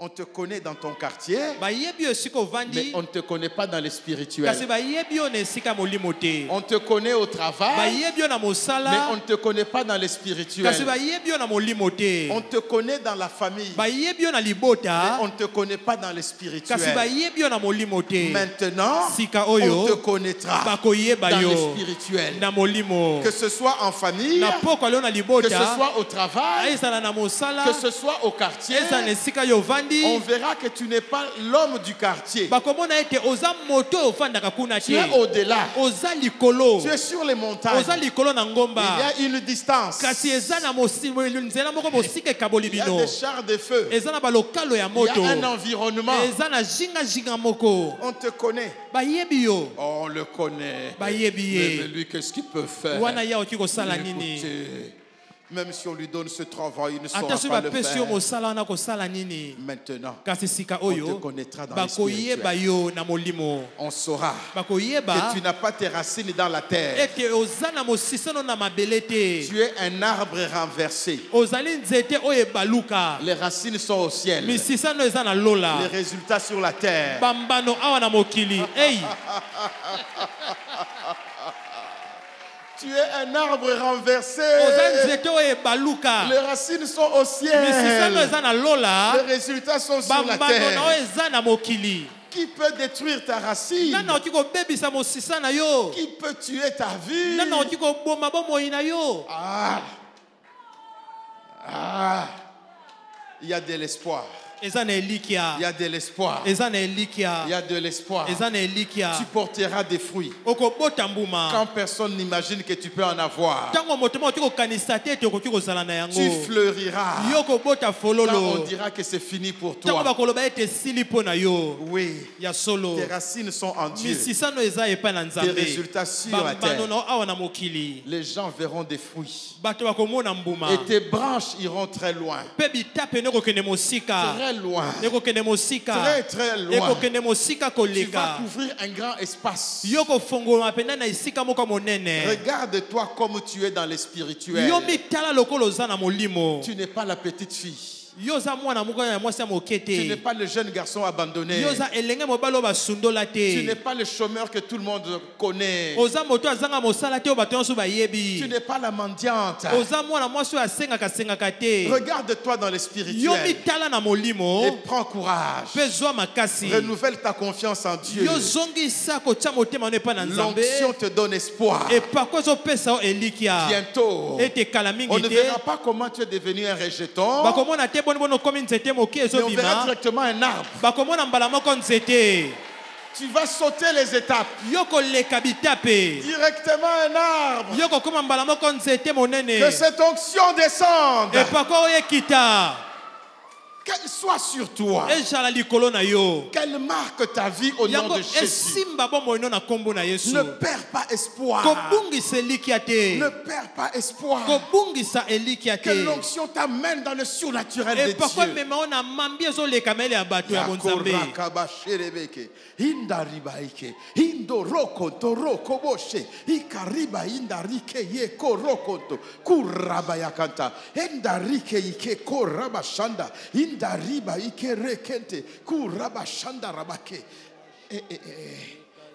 [SPEAKER 1] on te connaît dans ton quartier,
[SPEAKER 2] bayebi yo esika
[SPEAKER 1] mais
[SPEAKER 2] ovandi
[SPEAKER 1] on ne te connaît pas dans les
[SPEAKER 2] kasi
[SPEAKER 1] spirituels.
[SPEAKER 2] bayebi yo na esika molimo te
[SPEAKER 1] On te connaît au travail,
[SPEAKER 2] bayebi yo na
[SPEAKER 1] mais on
[SPEAKER 2] mosala
[SPEAKER 1] ne te connaît pas dans les
[SPEAKER 2] kasi
[SPEAKER 1] spirituels.
[SPEAKER 2] bayebi yo na molimo te
[SPEAKER 1] On te connaît dans la famille,
[SPEAKER 2] bayebi yo na
[SPEAKER 1] mais
[SPEAKER 2] libota
[SPEAKER 1] on ne te connaît pas dans les
[SPEAKER 2] kasi
[SPEAKER 1] spirituels.
[SPEAKER 2] bayebi yo na molimo te
[SPEAKER 1] Maintenant,
[SPEAKER 2] sika
[SPEAKER 1] on te
[SPEAKER 2] oyo
[SPEAKER 1] connaîtra
[SPEAKER 2] bakoyeba
[SPEAKER 1] dans les
[SPEAKER 2] yo
[SPEAKER 1] spirituels.
[SPEAKER 2] na molimo
[SPEAKER 1] Que ce soit en famille,
[SPEAKER 2] na pokwa leo na
[SPEAKER 1] que ce
[SPEAKER 2] libota
[SPEAKER 1] soit au travail,
[SPEAKER 2] ezala na mosala
[SPEAKER 1] que ce soit au quartier,
[SPEAKER 2] ezala na esika yo
[SPEAKER 1] on
[SPEAKER 2] ovandi
[SPEAKER 1] verra que tu n'es pas l'homme du quartier.
[SPEAKER 2] bakomona ete oza moto oyo ofandaka kuna
[SPEAKER 1] Tu
[SPEAKER 2] te
[SPEAKER 1] es au-delà.
[SPEAKER 2] oza likolo
[SPEAKER 1] Tu es sur les montagnes.
[SPEAKER 2] oza likolo na
[SPEAKER 1] Il
[SPEAKER 2] ngomba
[SPEAKER 1] y a une distance.
[SPEAKER 2] kasi eza na nzela moko mosika ekaboli
[SPEAKER 1] Il y a
[SPEAKER 2] bino
[SPEAKER 1] des chars de feu.
[SPEAKER 2] eza na balokalo ya
[SPEAKER 1] Il y
[SPEAKER 2] moto
[SPEAKER 1] a un environnement.
[SPEAKER 2] eza na zingazinga moko
[SPEAKER 1] On te connaît.
[SPEAKER 2] bayebi yo
[SPEAKER 1] On le connaît.
[SPEAKER 2] bayebi
[SPEAKER 1] Mais
[SPEAKER 2] ye
[SPEAKER 1] lui, qu'est-ce qu'il peut faire?
[SPEAKER 2] wana ye akoki kosala nini
[SPEAKER 1] Écoutez, même si on lui donne ce travail, il ne saura
[SPEAKER 2] ata soki
[SPEAKER 1] pas le
[SPEAKER 2] bapesi yo
[SPEAKER 1] faire.
[SPEAKER 2] mosala wana kosala nini
[SPEAKER 1] Maintenant,
[SPEAKER 2] kasi sika
[SPEAKER 1] on te
[SPEAKER 2] oyo
[SPEAKER 1] connaîtra dans les
[SPEAKER 2] bakoyeba
[SPEAKER 1] spirituels.
[SPEAKER 2] yo na molimo
[SPEAKER 1] On saura
[SPEAKER 2] bakoyeba
[SPEAKER 1] que tu n'as pas tes racines dans la terre.
[SPEAKER 2] ete oza na mosisano na mabele te
[SPEAKER 1] Tu es un arbre renversé.
[SPEAKER 2] ozali nzete oyo ebaluka
[SPEAKER 1] Les racines sont au ciel.
[SPEAKER 2] misisano eza na
[SPEAKER 1] Les
[SPEAKER 2] lola
[SPEAKER 1] résultats sur la terre.
[SPEAKER 2] bambano awa na mokili ei
[SPEAKER 1] Tu es un arbre renversé.
[SPEAKER 2] oza nzete oyo ebaluka
[SPEAKER 1] Les racines sont au
[SPEAKER 2] misisano
[SPEAKER 1] ciel.
[SPEAKER 2] eza na lola
[SPEAKER 1] Les résultats sont sur la
[SPEAKER 2] bambano na oyo
[SPEAKER 1] terre.
[SPEAKER 2] eza na mokili
[SPEAKER 1] Qui peut détruire ta racine?
[SPEAKER 2] nani okoki kobebisa mosisa na yo
[SPEAKER 1] Qui peut tuer ta vie?
[SPEAKER 2] nani okoki koboma bomoi na yo
[SPEAKER 1] Ah. Ah. Il y a de l'espoir.
[SPEAKER 2] eza na
[SPEAKER 1] Il
[SPEAKER 2] elikia
[SPEAKER 1] y a de l'espoir.
[SPEAKER 2] eza na
[SPEAKER 1] Il y
[SPEAKER 2] elikia
[SPEAKER 1] a de l'espoir.
[SPEAKER 2] eza na elikia
[SPEAKER 1] Tu porteras des fruits.
[SPEAKER 2] okobota mbuma
[SPEAKER 1] Quand personne n'imagine que tu peux en avoir.
[SPEAKER 2] ntango moto moko okoki kokanisa te ete okoki kozala na yango
[SPEAKER 1] Tu fleuriras.
[SPEAKER 2] yo kobota
[SPEAKER 1] Quand on
[SPEAKER 2] fololo
[SPEAKER 1] dira que c'est fini pour
[SPEAKER 2] ntango
[SPEAKER 1] toi.
[SPEAKER 2] bakoloba ete esili mpo na yo
[SPEAKER 1] Oui.
[SPEAKER 2] ya solo
[SPEAKER 1] Tes racines sont en Dieu.
[SPEAKER 2] misisano eza epai na
[SPEAKER 1] Tes
[SPEAKER 2] nzambe
[SPEAKER 1] résultats sur la terre.
[SPEAKER 2] bambanono awa na mokili
[SPEAKER 1] Les gens verront des fruits.
[SPEAKER 2] bato bakomona mbuma
[SPEAKER 1] Et tes branches iront très loin.
[SPEAKER 2] mpe bitape ekokende mosika
[SPEAKER 1] Très loin.
[SPEAKER 2] ekokende mosika
[SPEAKER 1] Très très loin.
[SPEAKER 2] ekokende mosika
[SPEAKER 1] Tu vas
[SPEAKER 2] koleka
[SPEAKER 1] couvrir un grand espace.
[SPEAKER 2] yo kofungolama mpenza na esika moko monene
[SPEAKER 1] Regarde-toi comme tu es dans le spirituel.
[SPEAKER 2] yo mitala lokola oza na molimo
[SPEAKER 1] Tu n'es pas la petite fille.
[SPEAKER 2] yo oza mwana moko ya mwasi ya moke
[SPEAKER 1] Tu n'es
[SPEAKER 2] te
[SPEAKER 1] pas le jeune garçon abandonné.
[SPEAKER 2] yo oza elenge mobali oyo basundola
[SPEAKER 1] Tu n'es
[SPEAKER 2] te
[SPEAKER 1] pas le chômeur que tout le monde connaît.
[SPEAKER 2] oza moto azanga mosala te oyo bato nyonso
[SPEAKER 1] Tu
[SPEAKER 2] bayebi
[SPEAKER 1] n'es pas la mendiante.
[SPEAKER 2] oza mwana mwasi oyo asengaka te
[SPEAKER 1] Regarde-toi dans le
[SPEAKER 2] yo
[SPEAKER 1] spirituel
[SPEAKER 2] mitala na
[SPEAKER 1] et
[SPEAKER 2] molimo
[SPEAKER 1] prends courage.
[SPEAKER 2] mpe zwa makasi
[SPEAKER 1] Renouvelle ta confiance en Dieu.
[SPEAKER 2] yo zongisa kotia motema no epai na nzambe
[SPEAKER 1] L'onction te donne espoir.
[SPEAKER 2] epako ezopesa yo elikia
[SPEAKER 1] Bientôt,
[SPEAKER 2] ete kala
[SPEAKER 1] on
[SPEAKER 2] mingi
[SPEAKER 1] ne
[SPEAKER 2] te
[SPEAKER 1] verra pas comment tu es devenu un rejeton,
[SPEAKER 2] bakomona te boni boni okomi nzete moke
[SPEAKER 1] mais on verra
[SPEAKER 2] ezobima
[SPEAKER 1] directement un arbre.
[SPEAKER 2] bakomona mbala moko nzete
[SPEAKER 1] Tu vas sauter les étapes.
[SPEAKER 2] yo koleka bitape
[SPEAKER 1] Directement un arbre.
[SPEAKER 2] yo kokoma mbala moko nzete monene
[SPEAKER 1] Que cette onction descende.
[SPEAKER 2] epako oyo ekita
[SPEAKER 1] Qu'elle soit sur toi.
[SPEAKER 2] ezala likolo na yo
[SPEAKER 1] Qu'elle marque ta vie au nom
[SPEAKER 2] yango
[SPEAKER 1] de Jésus.
[SPEAKER 2] esimba bomoi no na nkombo na yesu
[SPEAKER 1] Ne perds pas espoir.
[SPEAKER 2] kobungisa elikia te
[SPEAKER 1] Ne perds pas espoir.
[SPEAKER 2] kobungisa elikia
[SPEAKER 1] Que
[SPEAKER 2] te
[SPEAKER 1] l'onction t'amène dans le surnaturel de
[SPEAKER 2] epako
[SPEAKER 1] Dieu.
[SPEAKER 2] emema o na mambi ezoleka maele ya bato ya bonzambe
[SPEAKER 1] Yakorakabasherebeke, indaribaike, indorokonto rokoboshe, ikariba indarike ye korokonto, kurabayakanta, endarike ike korabashanda, indariba ike rekente, kurabashanda rabake.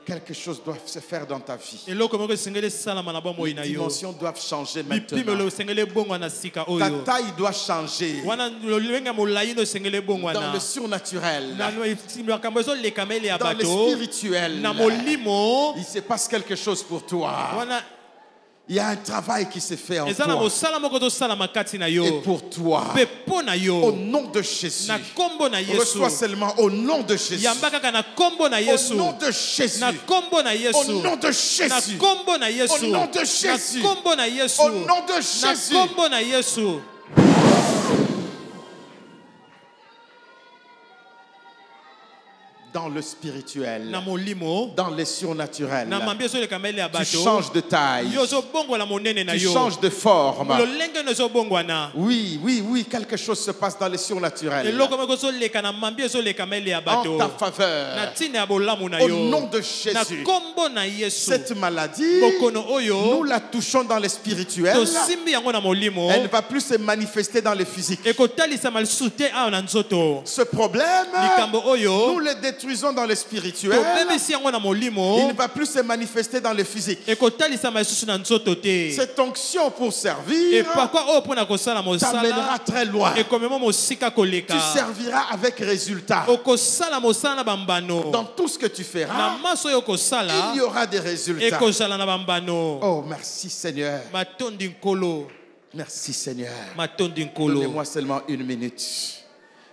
[SPEAKER 1] Quelque chose doit se faire dans ta vie.
[SPEAKER 2] eloko moko esengeli esalama na bomoi
[SPEAKER 1] Les
[SPEAKER 2] na yo
[SPEAKER 1] dimensions doivent changer
[SPEAKER 2] bipimelo
[SPEAKER 1] maintenant.
[SPEAKER 2] esengeli ebongwa na sika
[SPEAKER 1] Ta
[SPEAKER 2] oyo
[SPEAKER 1] taille doit changer
[SPEAKER 2] wana lolenge ya molai no esengeli
[SPEAKER 1] dans
[SPEAKER 2] ebongwana
[SPEAKER 1] le surnaturel,
[SPEAKER 2] na makambo ezoleka maele ya
[SPEAKER 1] dans le
[SPEAKER 2] bato
[SPEAKER 1] spirituel.
[SPEAKER 2] na molimo
[SPEAKER 1] Il se passe quelque chose pour toi.
[SPEAKER 2] wana
[SPEAKER 1] Il y a un travail qui se fait en
[SPEAKER 2] eza na
[SPEAKER 1] toi
[SPEAKER 2] mosala moko tosalama kati na
[SPEAKER 1] et
[SPEAKER 2] yo
[SPEAKER 1] pour toi.
[SPEAKER 2] mpe mpo na
[SPEAKER 1] Au
[SPEAKER 2] yo
[SPEAKER 1] nom de Jésus.
[SPEAKER 2] na nkombo na yesu
[SPEAKER 1] Reçois seulement au nom de Jésus.
[SPEAKER 2] yamba kaka na nkombo na
[SPEAKER 1] Au
[SPEAKER 2] yesu
[SPEAKER 1] nom de Jésus.
[SPEAKER 2] na nkombo na
[SPEAKER 1] Au
[SPEAKER 2] yesu
[SPEAKER 1] nom de
[SPEAKER 2] na
[SPEAKER 1] Jésus.
[SPEAKER 2] nkombo na yesu
[SPEAKER 1] Au nom de
[SPEAKER 2] na
[SPEAKER 1] Jésus.
[SPEAKER 2] nkombo na yesu
[SPEAKER 1] Au nom de
[SPEAKER 2] na
[SPEAKER 1] Jésus.
[SPEAKER 2] nkombo na yesu
[SPEAKER 1] Dans le spirituel,
[SPEAKER 2] na molimo
[SPEAKER 1] dans le surnaturel,
[SPEAKER 2] na mambi ezoleka maele ya
[SPEAKER 1] tu
[SPEAKER 2] bato
[SPEAKER 1] changes de taille,
[SPEAKER 2] yo ozobongwala monene na
[SPEAKER 1] tu
[SPEAKER 2] yo
[SPEAKER 1] changes de forme.
[SPEAKER 2] lolenge no ezobongwana
[SPEAKER 1] Oui, oui, oui, quelque chose se passe dans le surnaturel.
[SPEAKER 2] eloko moko ezoleka na mambi ezoleka maele ya
[SPEAKER 1] En
[SPEAKER 2] bato
[SPEAKER 1] ta
[SPEAKER 2] na
[SPEAKER 1] faveur.
[SPEAKER 2] ntina ya bolamu na
[SPEAKER 1] Au
[SPEAKER 2] yo
[SPEAKER 1] nom de
[SPEAKER 2] na
[SPEAKER 1] Jésus.
[SPEAKER 2] nkombo na yesu
[SPEAKER 1] Cette maladie,
[SPEAKER 2] bokono
[SPEAKER 1] nous
[SPEAKER 2] oyo
[SPEAKER 1] la touchons dans le spirituel.
[SPEAKER 2] tosimbi yango na molimo
[SPEAKER 1] Elle ne va plus se manifester dans le physique.
[SPEAKER 2] ekotalisama lisusu te awa na nzoto
[SPEAKER 1] Ce problème,
[SPEAKER 2] likambo
[SPEAKER 1] nous
[SPEAKER 2] oyo
[SPEAKER 1] le détruisons dans le spirituel.
[SPEAKER 2] tobebisi yango na
[SPEAKER 1] Il ne
[SPEAKER 2] molimo
[SPEAKER 1] va plus se manifester dans le physique.
[SPEAKER 2] ekotalisama lisusu na nzoto te
[SPEAKER 1] Cette onction pour servir
[SPEAKER 2] epakwa oyo mpo na kosala
[SPEAKER 1] t'amènera
[SPEAKER 2] mosala
[SPEAKER 1] très loin.
[SPEAKER 2] ekomema mosika
[SPEAKER 1] Tu
[SPEAKER 2] koleka
[SPEAKER 1] serviras avec résultat.
[SPEAKER 2] okosala mosala na bambano
[SPEAKER 1] Dans tout ce que tu
[SPEAKER 2] na
[SPEAKER 1] feras,
[SPEAKER 2] maso oyo
[SPEAKER 1] il y
[SPEAKER 2] okosala
[SPEAKER 1] aura des résultats.
[SPEAKER 2] ekozala na bambano
[SPEAKER 1] Oh, merci Seigneur.
[SPEAKER 2] matondi nkolo
[SPEAKER 1] Merci Seigneur.
[SPEAKER 2] matondi nkolo
[SPEAKER 1] Donnez-moi seulement une minute.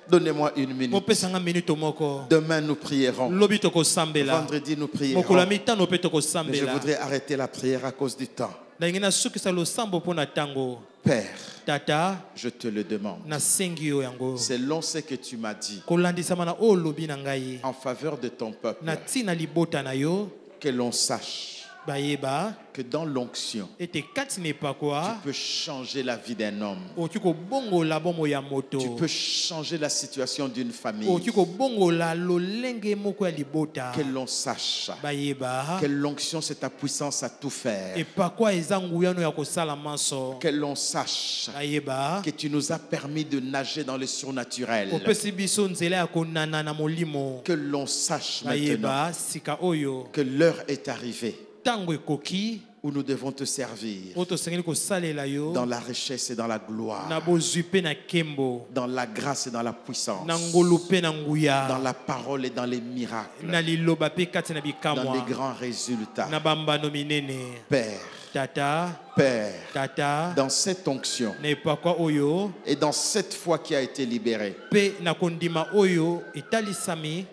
[SPEAKER 1] Donnez-moi une minute.
[SPEAKER 2] mopesanga minute moko
[SPEAKER 1] Demain, nous prierons.
[SPEAKER 2] lobi tokosambela
[SPEAKER 1] Vendredi, nous
[SPEAKER 2] mokolo
[SPEAKER 1] prierons.
[SPEAKER 2] ya mitano mpe
[SPEAKER 1] Mais je
[SPEAKER 2] tokosambela
[SPEAKER 1] voudrais arrêter la prière à cause du temps.
[SPEAKER 2] nalingi nasukisa losambo mpo na ntango
[SPEAKER 1] Père,
[SPEAKER 2] tata
[SPEAKER 1] je te le demande.
[SPEAKER 2] nasengi yo yango
[SPEAKER 1] Selon ce que tu m'as dit
[SPEAKER 2] kolandisama na oyo olobi na ngai
[SPEAKER 1] en faveur de ton peuple,
[SPEAKER 2] na ntina libota na yo
[SPEAKER 1] que l'on sache
[SPEAKER 2] bayeba
[SPEAKER 1] que dans l'onction,
[SPEAKER 2] ete kati na
[SPEAKER 1] tu
[SPEAKER 2] epakwa
[SPEAKER 1] peux changer la vie d'un homme.
[SPEAKER 2] okoki kobongola bomoi ya moto
[SPEAKER 1] Tu peux changer la situation d'une famille.
[SPEAKER 2] okoki kobongola lolenge moko ya libota
[SPEAKER 1] Que l'on sache
[SPEAKER 2] bayeba
[SPEAKER 1] que l'onction, c'est ta puissance à tout faire.
[SPEAKER 2] epakwa eza nguyano ya kosala manso
[SPEAKER 1] Que l'on sache
[SPEAKER 2] bayeba
[SPEAKER 1] que tu nous as permis de nager dans le surnaturel.
[SPEAKER 2] opesi biso nzela ya konana na molimo
[SPEAKER 1] Que l'on sache maintenant
[SPEAKER 2] bayeba sika oyo
[SPEAKER 1] que l'heure est arrivée
[SPEAKER 2] ntango ekoki
[SPEAKER 1] où nous devons te servir
[SPEAKER 2] oyo tosengeli kosalela yo
[SPEAKER 1] dans la richesse et dans la
[SPEAKER 2] na
[SPEAKER 1] gloire,
[SPEAKER 2] bozwi mpe na nkembo
[SPEAKER 1] dans la grâce et dans la puissance,
[SPEAKER 2] na ngolu mpe na
[SPEAKER 1] dans
[SPEAKER 2] nguya
[SPEAKER 1] la parole et dans les miracles,
[SPEAKER 2] na liloba mpe kati na
[SPEAKER 1] dans
[SPEAKER 2] bikamwa
[SPEAKER 1] les grands résultats.
[SPEAKER 2] na bambano minene
[SPEAKER 1] Père,
[SPEAKER 2] Tata,
[SPEAKER 1] Père,
[SPEAKER 2] Tata,
[SPEAKER 1] dans cette onction
[SPEAKER 2] Nepakwa Oyo,
[SPEAKER 1] et dans cette foi qui a été libérée,
[SPEAKER 2] Pe Nakondima Oyo, Italisami,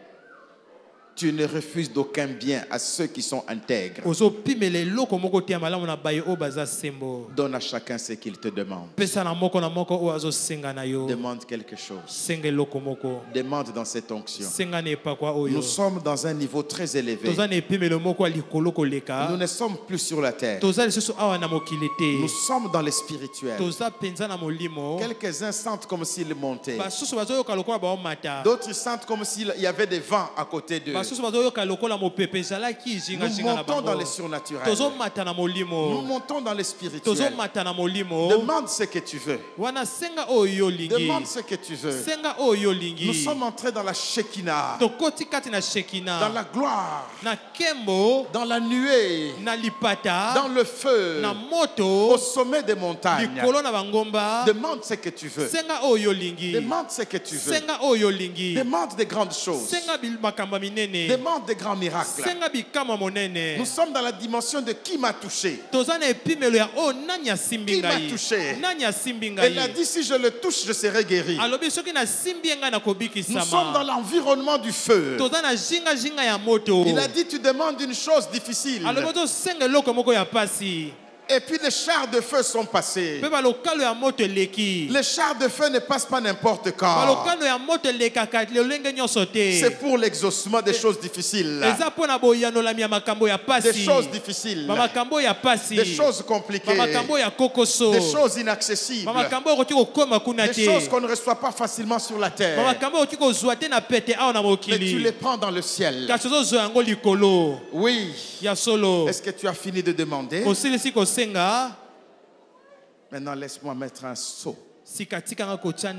[SPEAKER 1] tu ne refuses d'aucun bien à ceux qui sont intègres.
[SPEAKER 2] Ozo Pimele Loko Moko Tiamala Mona Baye Obaza Sembo.
[SPEAKER 1] Donne à chacun ce qu'il te demande.
[SPEAKER 2] Pesa na moko Oazo Senga na yo.
[SPEAKER 1] Demande quelque chose.
[SPEAKER 2] Senge Loko Moko.
[SPEAKER 1] Demande dans cette onction.
[SPEAKER 2] Senga Nepakwa Oyo.
[SPEAKER 1] Nous sommes dans un niveau très élevé.
[SPEAKER 2] Tozane Pimele Moko Alikolo Koleka.
[SPEAKER 1] Nous ne sommes plus sur la terre.
[SPEAKER 2] Tozale Susu Awa na Mokilete.
[SPEAKER 1] Nous sommes dans le spirituel.
[SPEAKER 2] Toza Penza na Molimo.
[SPEAKER 1] Quelques-uns sentent comme s'ils montaient.
[SPEAKER 2] Basusu Bazo Yoka Lokola Bao Mata.
[SPEAKER 1] D'autres sentent comme s'il y avait des vents à côté d'eux.
[SPEAKER 2] Basusu Bazo Yoka Lokola Mopepe Zalaki Zinga Zinga na
[SPEAKER 1] Nous montons dans
[SPEAKER 2] Bango.
[SPEAKER 1] le surnaturel.
[SPEAKER 2] Tozo Mata na Molimo.
[SPEAKER 1] Nous montons dans le
[SPEAKER 2] Tozo
[SPEAKER 1] spirituel.
[SPEAKER 2] Mata na Molimo.
[SPEAKER 1] Demande ce que tu veux.
[SPEAKER 2] Wana Senga Oyo Lingi.
[SPEAKER 1] Demande ce que tu veux.
[SPEAKER 2] Senga Oyo Lingi.
[SPEAKER 1] Nous sommes entrés dans la Shekinah,
[SPEAKER 2] Tokoti kati na Shekina.
[SPEAKER 1] dans la gloire,
[SPEAKER 2] Na Kembo.
[SPEAKER 1] dans la nuée,
[SPEAKER 2] Na Lipata.
[SPEAKER 1] dans le feu,
[SPEAKER 2] Na
[SPEAKER 1] au
[SPEAKER 2] Moto.
[SPEAKER 1] sommet des montagnes.
[SPEAKER 2] Likolo na Bangomba.
[SPEAKER 1] Demande ce que tu veux.
[SPEAKER 2] Senga Oyo Lingi.
[SPEAKER 1] Demande ce que tu veux.
[SPEAKER 2] Senga Oyo Lingi.
[SPEAKER 1] Demande des grandes choses.
[SPEAKER 2] Senga Bilmakamba Minene.
[SPEAKER 1] Demande des grands miracles.
[SPEAKER 2] Senga Bikama Monene.
[SPEAKER 1] Nous sommes dans la dimension de qui m'a touché.
[SPEAKER 2] Tozana epimelo ya o nanya simbi
[SPEAKER 1] Qui m'a
[SPEAKER 2] ngai.
[SPEAKER 1] touché?
[SPEAKER 2] Nanya simbi
[SPEAKER 1] Elle a
[SPEAKER 2] ngai.
[SPEAKER 1] dit si je le touche, je serai guéri.
[SPEAKER 2] Alobi soki na simbi ngai na kobiki
[SPEAKER 1] Nous sommes dans
[SPEAKER 2] sama.
[SPEAKER 1] l'environnement du feu.
[SPEAKER 2] Tozana jinga jinga ya moto.
[SPEAKER 1] Il a dit tu demandes une chose difficile.
[SPEAKER 2] Alobi to senga loko moko ya pasi.
[SPEAKER 1] Et puis les chars de feu sont passés.
[SPEAKER 2] Pe balokalo ya moto leki.
[SPEAKER 1] Les chars de feu ne passent pas n'importe quand.
[SPEAKER 2] Balokalo ya moto leka kat lolenge nyonso te.
[SPEAKER 1] C'est pour l'exaucement des choses difficiles.
[SPEAKER 2] Eza pona boyanolami ya makambo ya
[SPEAKER 1] Des
[SPEAKER 2] pasi.
[SPEAKER 1] choses difficiles.
[SPEAKER 2] Makambo ya pasi.
[SPEAKER 1] Des choses compliquées.
[SPEAKER 2] Makambo ya kokoso.
[SPEAKER 1] Des choses inaccessibles.
[SPEAKER 2] Makambo okoti kokoma kuna
[SPEAKER 1] Des
[SPEAKER 2] te.
[SPEAKER 1] choses qu'on ne reçoit pas facilement sur la terre.
[SPEAKER 2] Makambo okoti kozwa te na pete awa na
[SPEAKER 1] Mais tu
[SPEAKER 2] mokili.
[SPEAKER 1] les prends dans le ciel.
[SPEAKER 2] Kasi ozozwa yango likolo
[SPEAKER 1] Oui.
[SPEAKER 2] ya solo.
[SPEAKER 1] Est-ce que tu as fini de demander?
[SPEAKER 2] Kosilisi kosenga
[SPEAKER 1] Maintenant, laisse-moi mettre un sceau.
[SPEAKER 2] sikatikanga kotya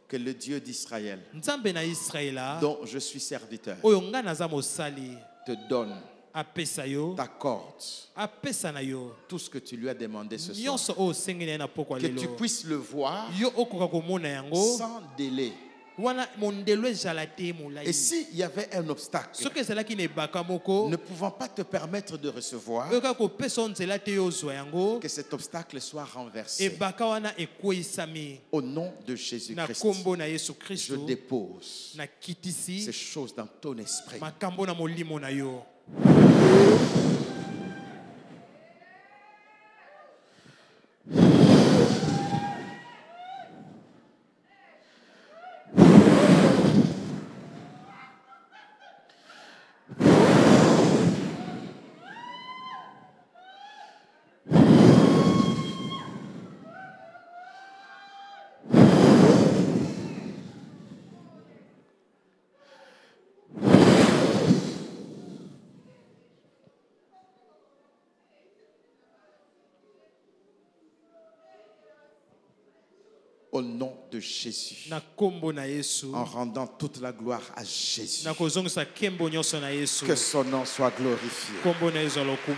[SPEAKER 1] Que le Dieu d'Israël,
[SPEAKER 2] nzambe na Israela
[SPEAKER 1] dont je suis serviteur,
[SPEAKER 2] oyo nga naza mosali
[SPEAKER 1] te donne,
[SPEAKER 2] apesa yo
[SPEAKER 1] t'accorde
[SPEAKER 2] apesa na yo
[SPEAKER 1] tout ce que tu lui as demandé ce soir.
[SPEAKER 2] nyonso oyo osengi na ye na pokwa
[SPEAKER 1] Que tu
[SPEAKER 2] lelo
[SPEAKER 1] puisses le voir
[SPEAKER 2] yo okoka komona yango
[SPEAKER 1] sans délai.
[SPEAKER 2] wana mondelo ezala te
[SPEAKER 1] Et
[SPEAKER 2] molai
[SPEAKER 1] s'il y avait un obstacle,
[SPEAKER 2] soki ezalaki na ebaka moko
[SPEAKER 1] ne pouvant pas te permettre de recevoir,
[SPEAKER 2] oyo kaka kopesa yo nzela te yo ozwa yango
[SPEAKER 1] que cet obstacle soit renversé.
[SPEAKER 2] ebaka wana ekweyisami
[SPEAKER 1] Au nom de
[SPEAKER 2] na
[SPEAKER 1] Jésus-Christ,
[SPEAKER 2] kombo na yesu
[SPEAKER 1] je
[SPEAKER 2] kristo
[SPEAKER 1] dépose
[SPEAKER 2] na kitisi
[SPEAKER 1] ces choses dans ton esprit.
[SPEAKER 2] makambo na molimo na yo
[SPEAKER 1] Au nom de Jésus.
[SPEAKER 2] na kombo na yesu
[SPEAKER 1] En rendant toute la gloire à Jésus.
[SPEAKER 2] na kozongisa kembo nyonso na yesu
[SPEAKER 1] Que son nom soit glorifié.
[SPEAKER 2] kombo na yesu alokumu